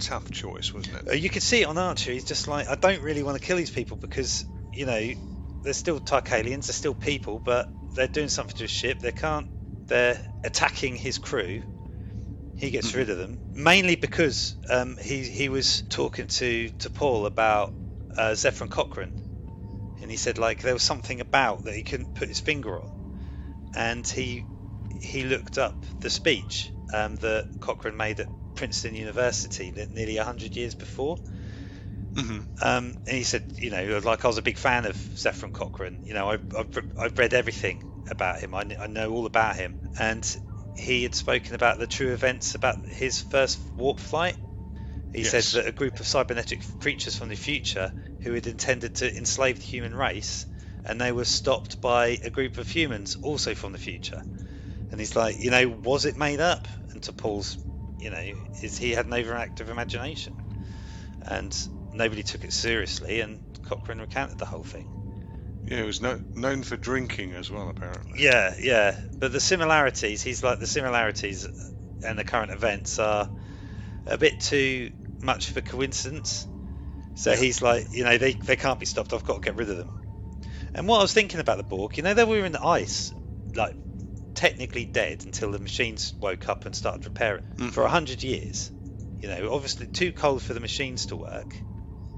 tough choice, wasn't it? You could see it on Archer. He's just like, I don't really want to kill these people, because they're still Tarkalians, they're still people, but they're doing something to his ship. They're attacking his crew. He gets rid of them, mainly because he was talking to Paul about Zephyr and Cochrane, and he said like there was something about that he couldn't put his finger on, and he looked up the speech that Cochrane made at Princeton University nearly 100 years before. And he said, like, I was a big fan of Zephyr and Cochrane. I've read everything about him. I know all about him. And he had spoken about the true events about his first warp flight. He said that a group of cybernetic creatures from the future who had intended to enslave the human race, and they were stopped by a group of humans also from the future. And he's like, was it made up? And to Paul's, he had an overactive imagination. And nobody took it seriously, and Cochrane recounted the whole thing. Yeah, it was known for drinking as well, apparently. Yeah. But the similarities, he's like, the similarities and the current events are a bit too much for coincidence. So he's like, they can't be stopped. I've got to get rid of them. And what I was thinking about the Borg, they were in the ice, like technically dead until the machines woke up and started repairing for 100 years. Obviously too cold for the machines to work,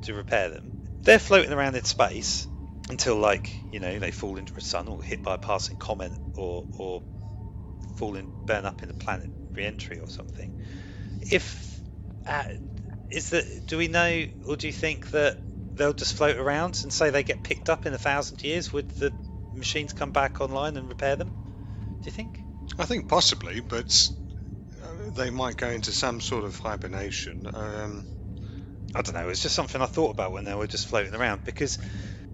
to repair them. They're floating around in space until, they fall into a sun or hit by a passing comet or burn up in the planet re-entry or something. If Do we know, or do you think that they'll just float around and say they get picked up in 1,000 years? Would the machines come back online and repair them? Do you think? I think possibly, but they might go into some sort of hibernation. I don't know. It's just something I thought about when they were just floating around, because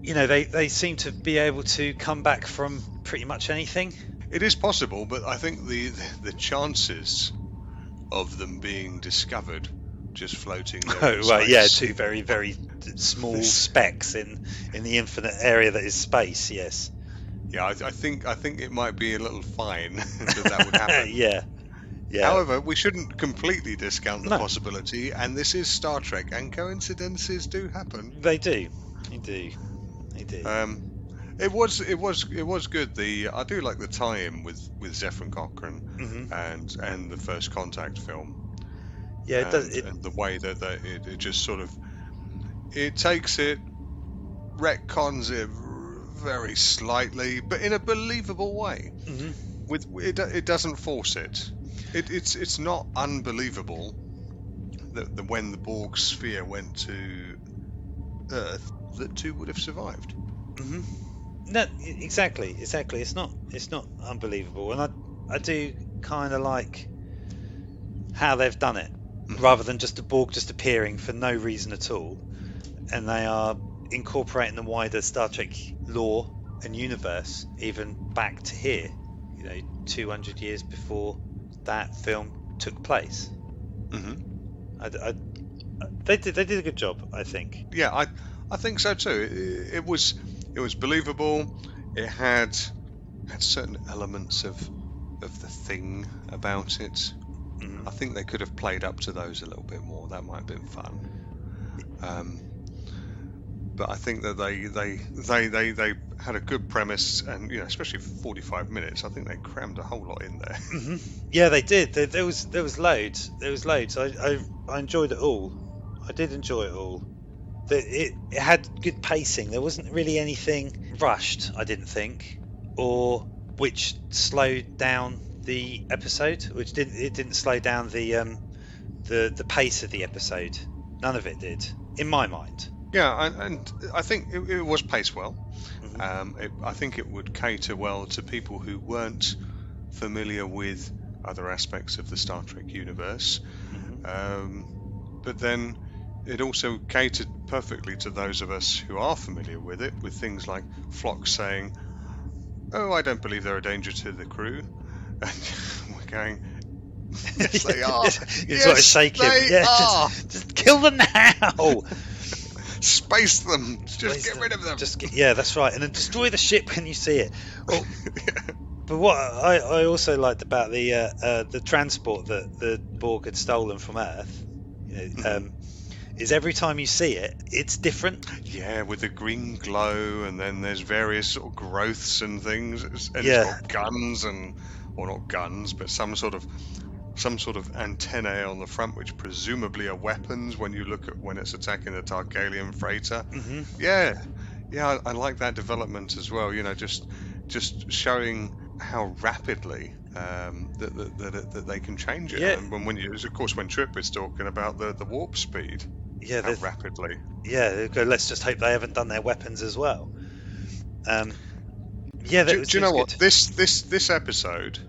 they seem to be able to come back from pretty much anything. It is possible, but I think the chances of them being discovered just floating there in Right, yeah, space, two very, very small specks in the infinite area that is space. Yes. Yeah, I think it might be a little fine that would happen. Yeah. However, we shouldn't completely discount the No. possibility, and this is Star Trek, and coincidences do happen. They do. They do. It was good. I do like the tie-in with Zephyr Cochrane and the First Contact film. Yeah, it does. And the way that it just sort of takes it, retcons it very slightly, but in a believable way. It doesn't force it. It's not unbelievable that when the Borg sphere went to Earth, that two would have survived. No, exactly. It's not unbelievable, and I do kind of like how they've done it, rather than just the Borg just appearing for no reason at all, and they are incorporating the wider Star Trek lore and universe even back to here, 200 years before that film took place. They did a good job, I think. Yeah, I think so too. It was believable. It had certain elements of the thing about it. I think they could have played up to those a little bit more. That might have been fun. But I think that they had a good premise, and especially for 45 minutes, I think they crammed a whole lot in there. Yeah, they did. There was loads. I enjoyed it all. I did enjoy it all. It had good pacing. There wasn't really anything rushed, I didn't think, or which slowed down the episode. Which didn't slow down the pace of the episode. None of it did, in my mind. Yeah, and I think it was paced well. I think it would cater well to people who weren't familiar with other aspects of the Star Trek universe. But then it also catered perfectly to those of us who are familiar with it, with things like Phlox saying, "Oh, I don't believe they're a danger to the crew," and we're going, "Yes, they are. You've got to shake him. Yeah, just kill them now." Space them. Just get rid of them. Yeah, that's right. And then destroy the ship when you see it. Well, but what I also liked about the transport that the Borg had stolen from Earth, is every time you see it, it's different. Yeah, with the green glow, and then there's various sort of growths and things, and it's got guns or not guns, but some sort of antennae on the front, which presumably are weapons when you look at when it's attacking the Tarkalian freighter. Yeah, I like that development as well. Just showing how rapidly that they can change it. And when Trip is talking about the warp speed. Yeah, how rapidly. Yeah, they go, let's just hope they haven't done their weapons as well. Do you know what? This episode,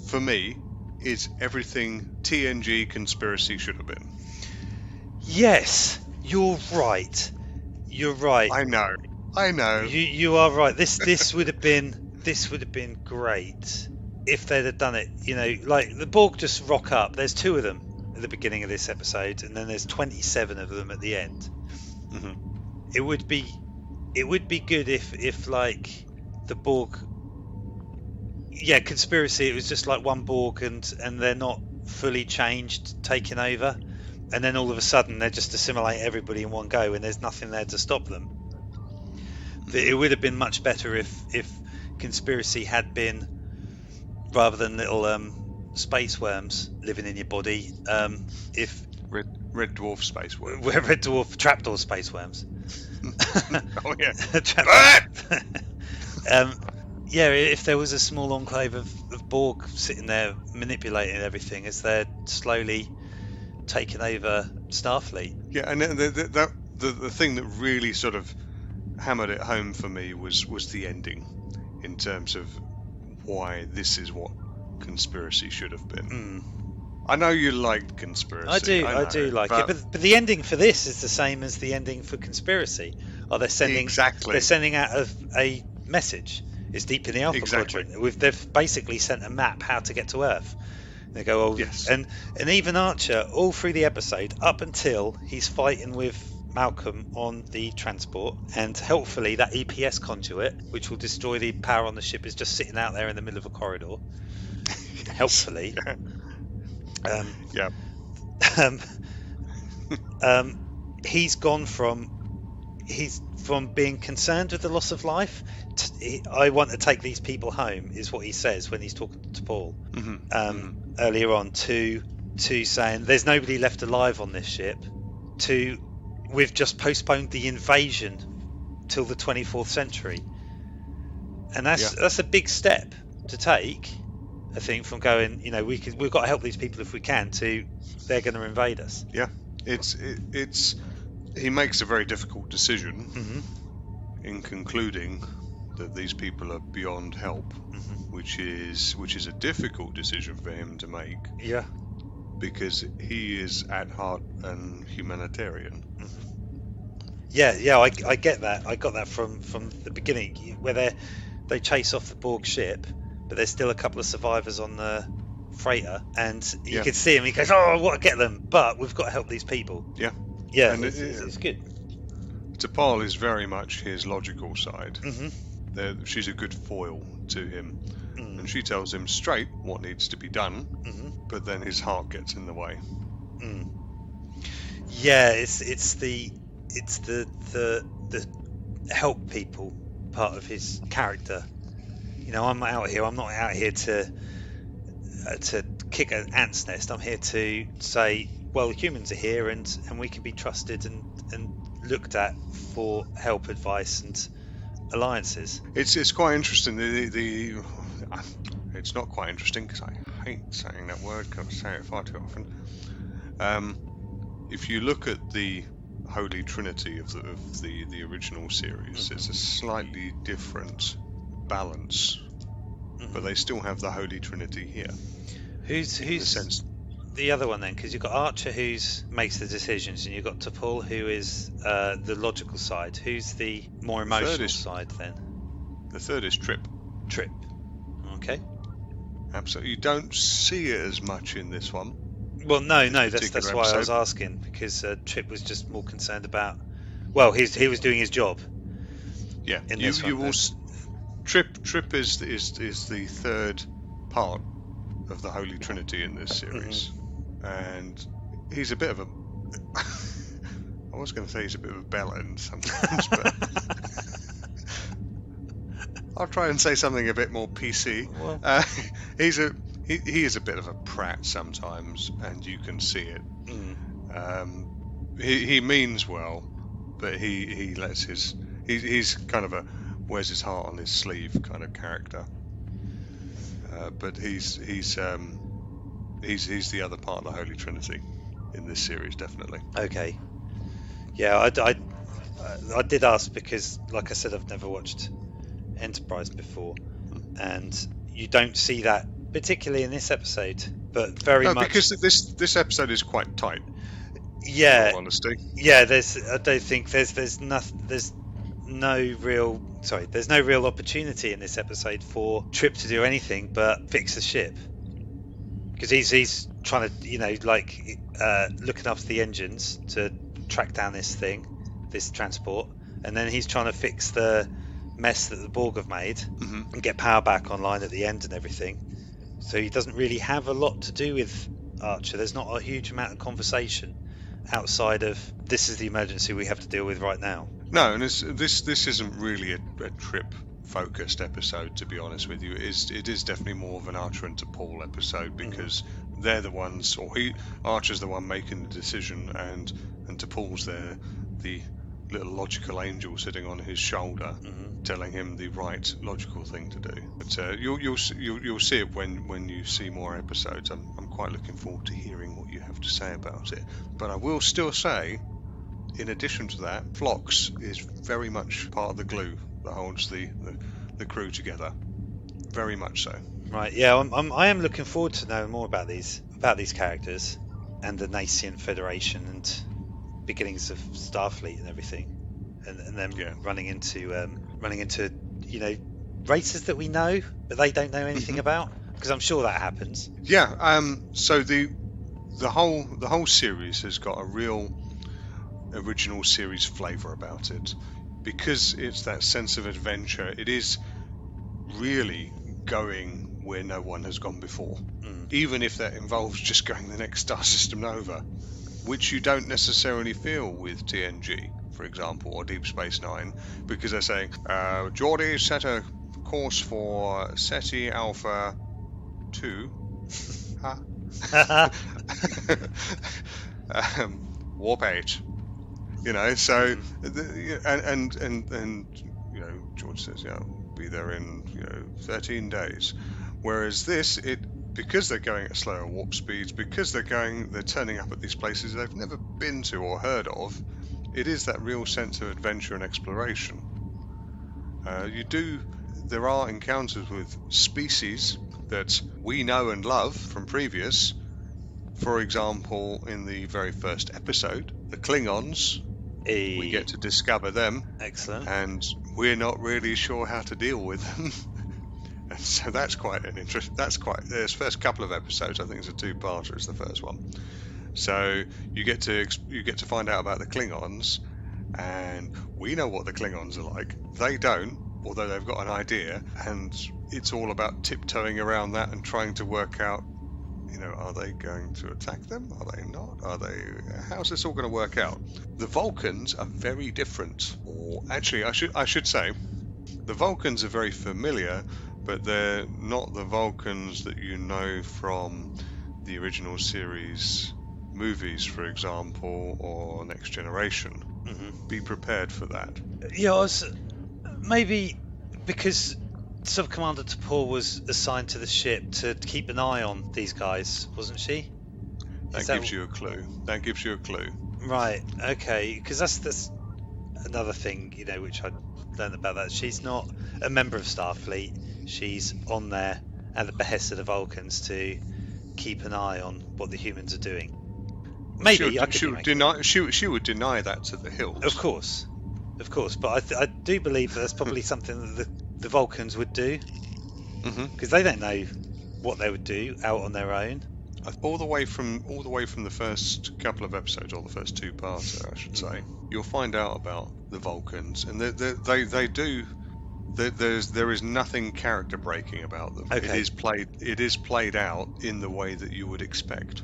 for me, is everything TNG conspiracy should have been. Yes, you're right. I know. You are right. This would have been great if they'd have done it. Like the Borg just rock up. There's 2 of them at the beginning of this episode, and then there's 27 of them at the end. It would be good if like the Borg. Yeah, conspiracy. It was just like one Borg, and they're not fully changed, taking over, and then all of a sudden they just assimilate everybody in one go, and there's nothing there to stop them. It would have been much better if conspiracy had been, rather than little space worms living in your body. If red dwarf space worms, red dwarf trapdoor space worms. Oh yeah. Yeah, if there was a small enclave of Borg sitting there manipulating everything as they're slowly taking over Starfleet. Yeah, and the thing that really sort of hammered it home for me was the ending, in terms of why this is what conspiracy should have been. I know you liked conspiracy. I do like it, but the ending for this is the same as the ending for conspiracy. They're sending out a message. It's deep in the Alpha Quadrant. They've basically sent a map how to get to Earth. They go, yes. and even Archer, all through the episode, up until he's fighting with Malcolm on the transport, and helpfully that EPS conduit, which will destroy the power on the ship, is just sitting out there in the middle of a corridor. Helpfully. He's gone from being concerned with the loss of life to, I want to take these people home, is what he says when he's talking to Paul earlier on, to saying there's nobody left alive on this ship, to we've just postponed the invasion till the 24th century, and that's a big step to take, I think, from going, we've got to help these people if we can, to they're going to invade us. Yeah, it's he makes a very difficult decision in concluding that these people are beyond help, which is a difficult decision for him to make. Yeah, because he is at heart an humanitarian. Yeah, I get that. I got that from the beginning, where they chase off the Borg ship, but there's still a couple of survivors on the freighter, and you can see him. He goes, "Oh, I want to get them, but we've got to help these people." Yeah, and it's good. T'Pol is very much his logical side. She's a good foil to him, and she tells him straight what needs to be done, but then his heart gets in the way. Yeah, it's the help people part of his character. I'm not out here to kick an ant's nest. I'm here to say, well, humans are here, and we can be trusted and looked at for help, advice, and alliances. It's quite interesting. It's not quite interesting, because I hate saying that word because I say it far too often. If you look at the Holy Trinity of the original series, it's a slightly different balance, but they still have the Holy Trinity here. Who's the other one then? Because you've got Archer, who makes the decisions, and you've got T'Pol, who is the logical side. Who's the more emotional side then? The third is Trip. Okay. Absolutely. You don't see it as much in this one. Well, no, that's why I was asking, because Trip was just more concerned about. Well, he was doing his job. Yeah. Trip is the third part of the Holy Trinity in this series, and he's a bit of a. I was going to say he's a bit of a bellend sometimes, but I'll try and say something a bit more PC. Well. He is a bit of a prat sometimes, and you can see it. He means well, but he lets he's kind of a wears his heart on his sleeve kind of character. But he's the other part of the Holy Trinity in this series, definitely. Okay. Yeah, I did ask because, like I said, I've never watched Enterprise before, and you don't see that particularly in this episode, but very much because this episode is quite tight. Yeah. In all honesty. Yeah, I don't think there's no real opportunity in this episode for Trip to do anything but fix the ship, because he's trying to looking after the engines to track down this transport, and then he's trying to fix the mess that the Borg have made and get power back online at the end and everything. So he doesn't really have a lot to do with Archer. There's not a huge amount of conversation outside of this is the emergency we have to deal with right now. No, and this isn't really a Trip focused episode, to be honest with you. It is definitely more of an Archer and T'Pol episode, because they're the ones, or Archer's the one making the decision, and T'Pol's the little logical angel sitting on his shoulder, telling him the right logical thing to do. But you'll see it when you see more episodes. I'm quite looking forward to hearing what you have to say about it. But I will still say, in addition to that, Phlox is very much part of the glue that holds the crew together. Very much so. Right. Yeah. I am looking forward to knowing more about these characters and the Nascent Federation and beginnings of Starfleet and everything, and then running into races that we know but they don't know anything about, because I'm sure that happens. Yeah. So the whole series has got a real original series flavour about it, because it's that sense of adventure. It is really going where no one has gone before, even if that involves just going the next star system over, which you don't necessarily feel with TNG, for example, or Deep Space Nine, because they're saying, Geordi set a course for Ceti Alpha 2. Warp 8. So and George says, we'll be there in 13 days. Whereas this, because they're going at slower warp speeds, because they're turning up at these places they've never been to or heard of, it is that real sense of adventure and exploration. There are encounters with species that we know and love from previous. For example, in the very first episode, the Klingons, we get to discover them. Excellent. And we're not really sure how to deal with them. And so that's quite an interest. There's first couple of episodes. I think it's a two-parter. It's the first one. So you get to find out about the Klingons, and we know what the Klingons are like. They don't, although they've got an idea, and it's all about tiptoeing around that and trying to work out, are they going to attack them? Are they not? How's this all going to work out? The Vulcans are very different. Or actually, I should say, the Vulcans are very familiar, but they're not the Vulcans that you know from the original series movies, for example, or Next Generation. Be prepared for that. Yeah, maybe because Sub-Commander T'Pol was assigned to the ship to keep an eye on these guys, wasn't she? That gives you a clue. Right, okay, because that's another thing, which I learned about that. She's not a member of Starfleet. She's on there at the behest of the Vulcans to keep an eye on what the humans are doing. Maybe she would deny that to the hilt. Of course, but I do believe that that's probably something that the Vulcans would do, because they don't know what they would do out on their own. All the way from the first couple of episodes, or the first two-parter, I should say, you'll find out about the Vulcans, and they do. There is nothing character breaking about them. Okay. It is played out in the way that you would expect.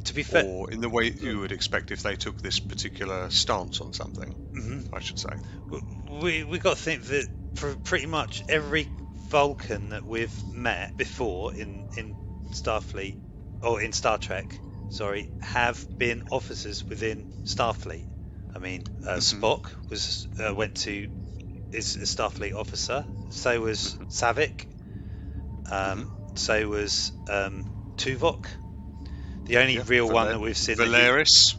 To be fair, or in the way you would expect if they took this particular stance on something. I should say. We got to think that for pretty much every Vulcan that we've met before in Starfleet, or in Star Trek, have been officers within Starfleet. I mean, Spock is a Starfleet officer. So was Savick. So was Tuvok. The only real one that we've seen. Valeris.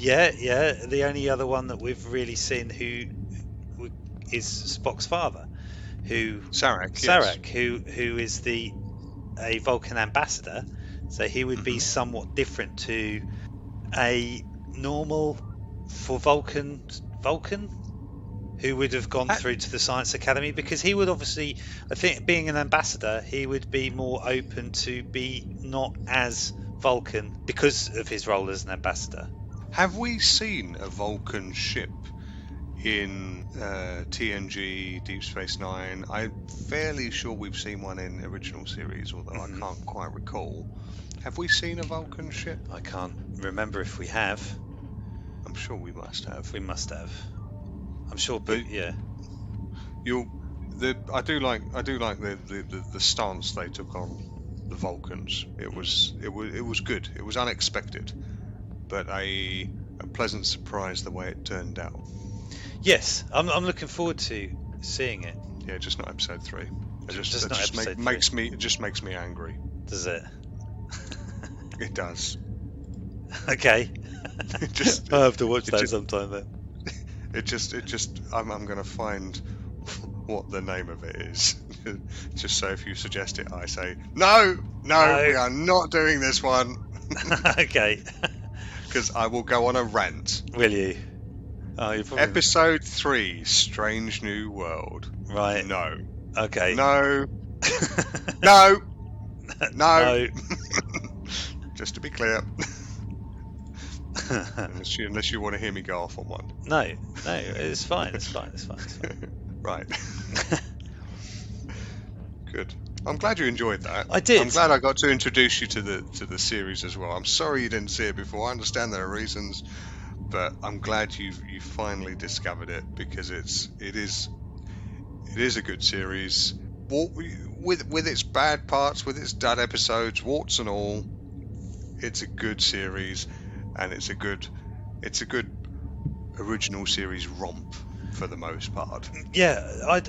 The only other one that we've really seen who is Spock's father, Sarek, who is a Vulcan ambassador. So he would be somewhat different to a normal for Vulcan who would have gone through to the Science Academy, because he would obviously, I think, being an ambassador, he would be more open to be not as Vulcan because of his role as an ambassador. Have we seen a Vulcan ship in TNG, Deep Space Nine? I'm fairly sure we've seen one in original series, although I can't quite recall. Have we seen a Vulcan ship? I can't remember if we have. I'm sure we must have. We must have. I'm sure, but yeah. I do like the stance they took on the Vulcans. It was good. It was unexpected, but a pleasant surprise the way it turned out. Yes, I'm looking forward to seeing it. Yeah, just not episode 3. It just makes me angry. Does it? It does. Okay. I'll have to watch that sometime then. I'm going to find what the name of it is. Just so if you suggest it, I say, no, we are not doing this one. Okay. Because I will go on a rant. Will you? Oh, you're probably... Episode 3, Strange New World. Right. No. Okay. No. No. No. Just to be clear. Unless you want to hear me go off on one. No, it's fine. Right. Good. I'm glad you enjoyed that. I did. I'm glad I got to introduce you to the series as well. I'm sorry you didn't see it before. I understand there are reasons, but I'm glad you finally discovered it, because it is a good series. With its bad parts, with its dud episodes, warts and all, it's a good series, and it's a good original series romp for the most part. Yeah, I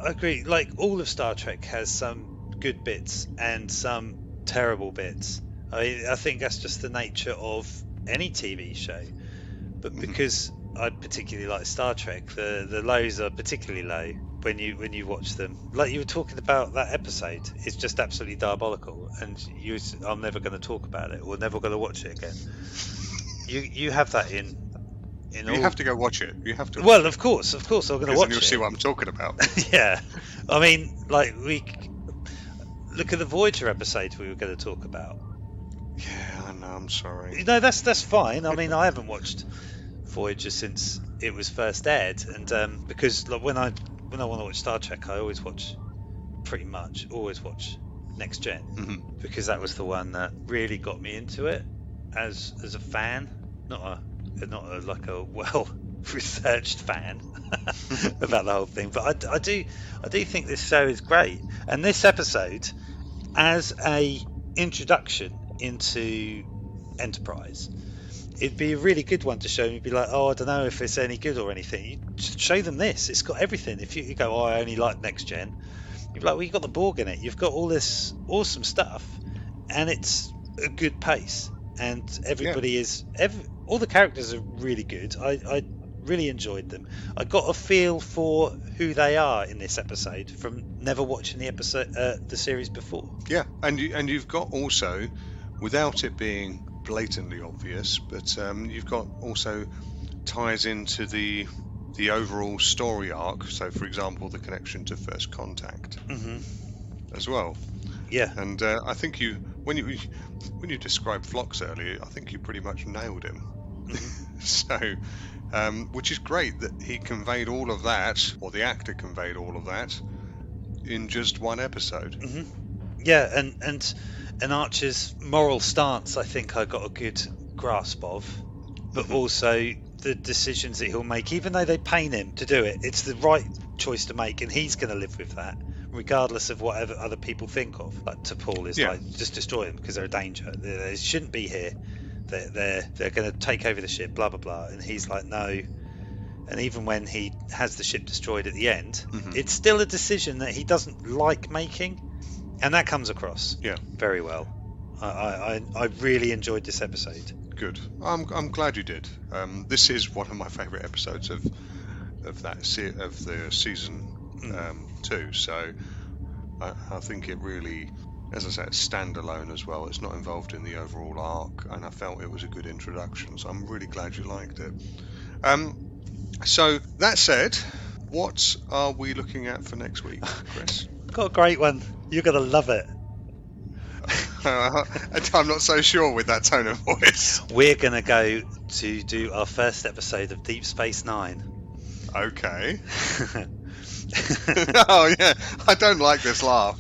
agree. Like, all of Star Trek has some good bits and some terrible bits. I think that's just the nature of any TV show. But because I particularly like Star Trek, the lows are particularly low when you watch them. Like you were talking about that episode, it's just absolutely diabolical, and I'm never going to talk about it or never going to watch it again. You have that in you have to go watch it. You have to. Well, of course, I'm going to watch it. You'll see what I'm talking about. Yeah, I mean, like, we look at the Voyager episode we were going to talk about. Yeah, I know. I'm sorry. No, that's fine. I mean, I haven't watched Voyager since it was first aired, and because like when I want to watch Star Trek, I always watch Next Gen, because that was the one that really got me into it as a fan, not a well researched fan about the whole thing. But I do think this show is great, and this episode as a introduction into Enterprise, it'd be a really good one to show them. You'd be like, oh, I don't know if it's any good or anything. You just show them this. It's got everything. If you go, oh, I only like Next Gen, you'd be like, well, you've got the Borg in it. You've got all this awesome stuff, and it's a good pace. And everybody all the characters are really good. I really enjoyed them. I got a feel for who they are in this episode from never watching the series before. Yeah, and you've got also, without it being blatantly obvious, but you've got also ties into the overall story arc. So, for example, the connection to First Contact as well. Yeah, and I think when you described Phlox earlier, I think you pretty much nailed him. So, which is great that he conveyed all of that, or the actor conveyed all of that, in just one episode. Yeah, and Archer's moral stance, I think I got a good grasp of, but also the decisions that he'll make, even though they pain him to do it, it's the right choice to make, and he's going to live with that, regardless of whatever other people think of. Like T'Pol is like, just destroy them because they're a danger. They shouldn't be here. They're going to take over the ship, blah blah blah. And he's like, no. And even when he has the ship destroyed at the end, it's still a decision that he doesn't like making, and that comes across very well. I really enjoyed this episode. Good. I'm glad you did. This is one of my favourite episodes of the season 2. So I think it really, as I said, it's standalone as well. It's not involved in the overall arc, and I felt it was a good introduction. So I'm really glad you liked it. So that said, what are we looking at for next week, Chris? Got a great one. You're gonna love it. I'm not so sure with that tone of voice. We're gonna go to do our first episode of Deep Space Nine. Okay. Oh yeah, I don't like this laugh.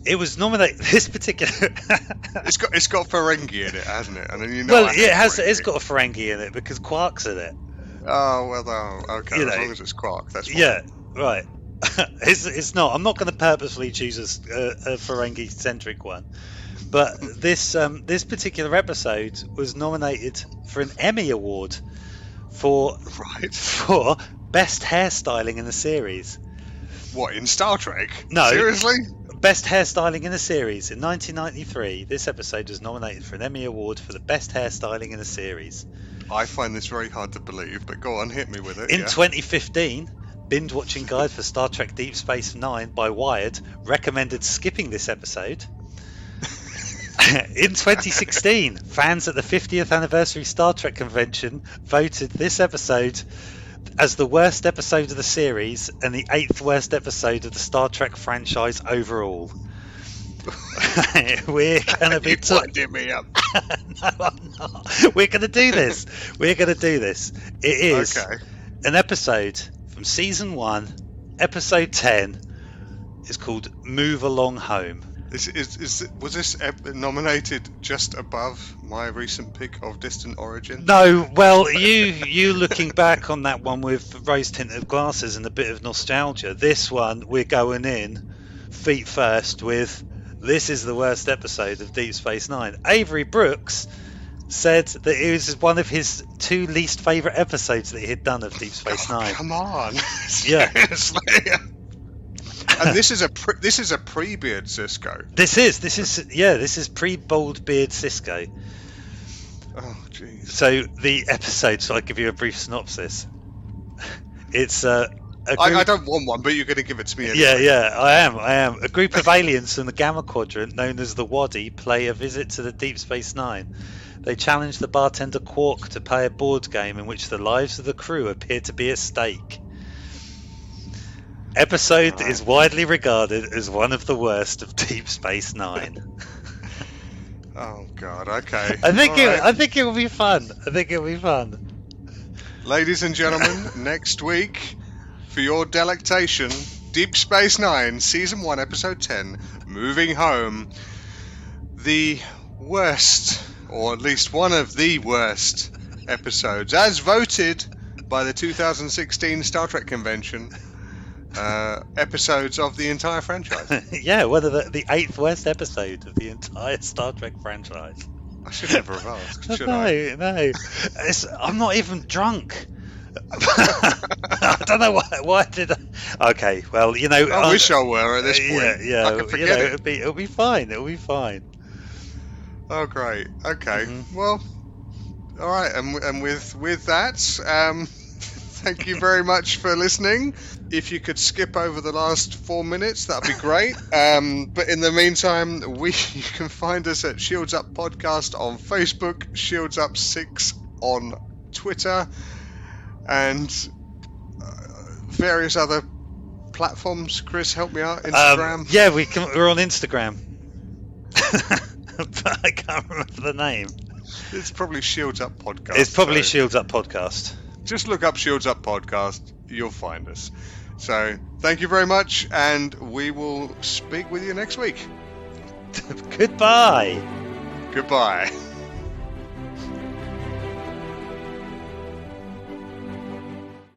It was nominated. This particular. It's got Ferengi in it, hasn't it? And then it's got a Ferengi in it because Quark's in it. Oh well, okay. As long as it's Quark, that's fine. Yeah, right. It's not. I'm not going to purposefully choose a Ferengi-centric one, But this particular episode was nominated for an Emmy Award for best hairstyling in a series. What, in Star Trek? No. Seriously? Best hairstyling in a series. In 1993, this episode was nominated for an Emmy Award for the best hairstyling in a series. I find this very hard to believe, but go on, hit me with it. In 2015, Binge Watching Guide for Star Trek Deep Space Nine by Wired recommended skipping this episode. In 2016, fans at the 50th anniversary Star Trek convention voted this episode as the worst episode of the series and the 8th worst episode of the Star Trek franchise overall. We're gonna be winding me up. No, I'm not. We're gonna do this. It is an episode from season 1, episode 10. It's called Move Along Home. Was this nominated just above my recent pick of Distant Origin? No, well, you looking back on that one with rose-tinted glasses and a bit of nostalgia. This one, we're going in feet first with, this is the worst episode of Deep Space Nine. Avery Brooks said that it was one of his 2 least favourite episodes that he had done of Deep Space Nine. Come on. Yeah. Seriously? And this is a pre-beard Cisco. This is pre-bald beard Cisco. Oh, jeez. So the episode, so I'll give you a brief synopsis. It's I don't want one, but you're going to give it to me anyway. Yeah, I am. A group of aliens from the Gamma Quadrant, known as the Wadi, pay a visit to the Deep Space Nine. They challenge the bartender Quark to play a board game in which the lives of the crew appear to be at stake. Episode is widely regarded as one of the worst of Deep Space Nine. Oh God, okay. I think it will be fun. Ladies and gentlemen, next week, for your delectation, Deep Space Nine, Season 1, Episode 10, Moving Home. The worst, or at least one of the worst episodes, as voted by the 2016 Star Trek Convention. Episodes of the entire franchise. Yeah, whether the 8th worst episode of the entire Star Trek franchise. I should never have asked, should I? No. I'm not even drunk. I don't know why did I... Okay, well, you know... I wish I were at this point. Yeah, I could forget it. It'll be fine. Oh, great. Okay. Mm-hmm. Well, all right. And with that, thank you very much for listening. If you could skip over the last 4 minutes, that'd be great. But in the meantime, you can find us at Shields Up Podcast on Facebook, Shields Up 6 on Twitter, and various other platforms. Chris, help me out. Instagram. Yeah, we're on Instagram. But I can't remember the name. It's probably Shields Up Podcast. It's probably Shields Up Podcast. Just look up Shields Up Podcast. You'll find us. So, thank you very much, and we will speak with you next week. Goodbye. Goodbye.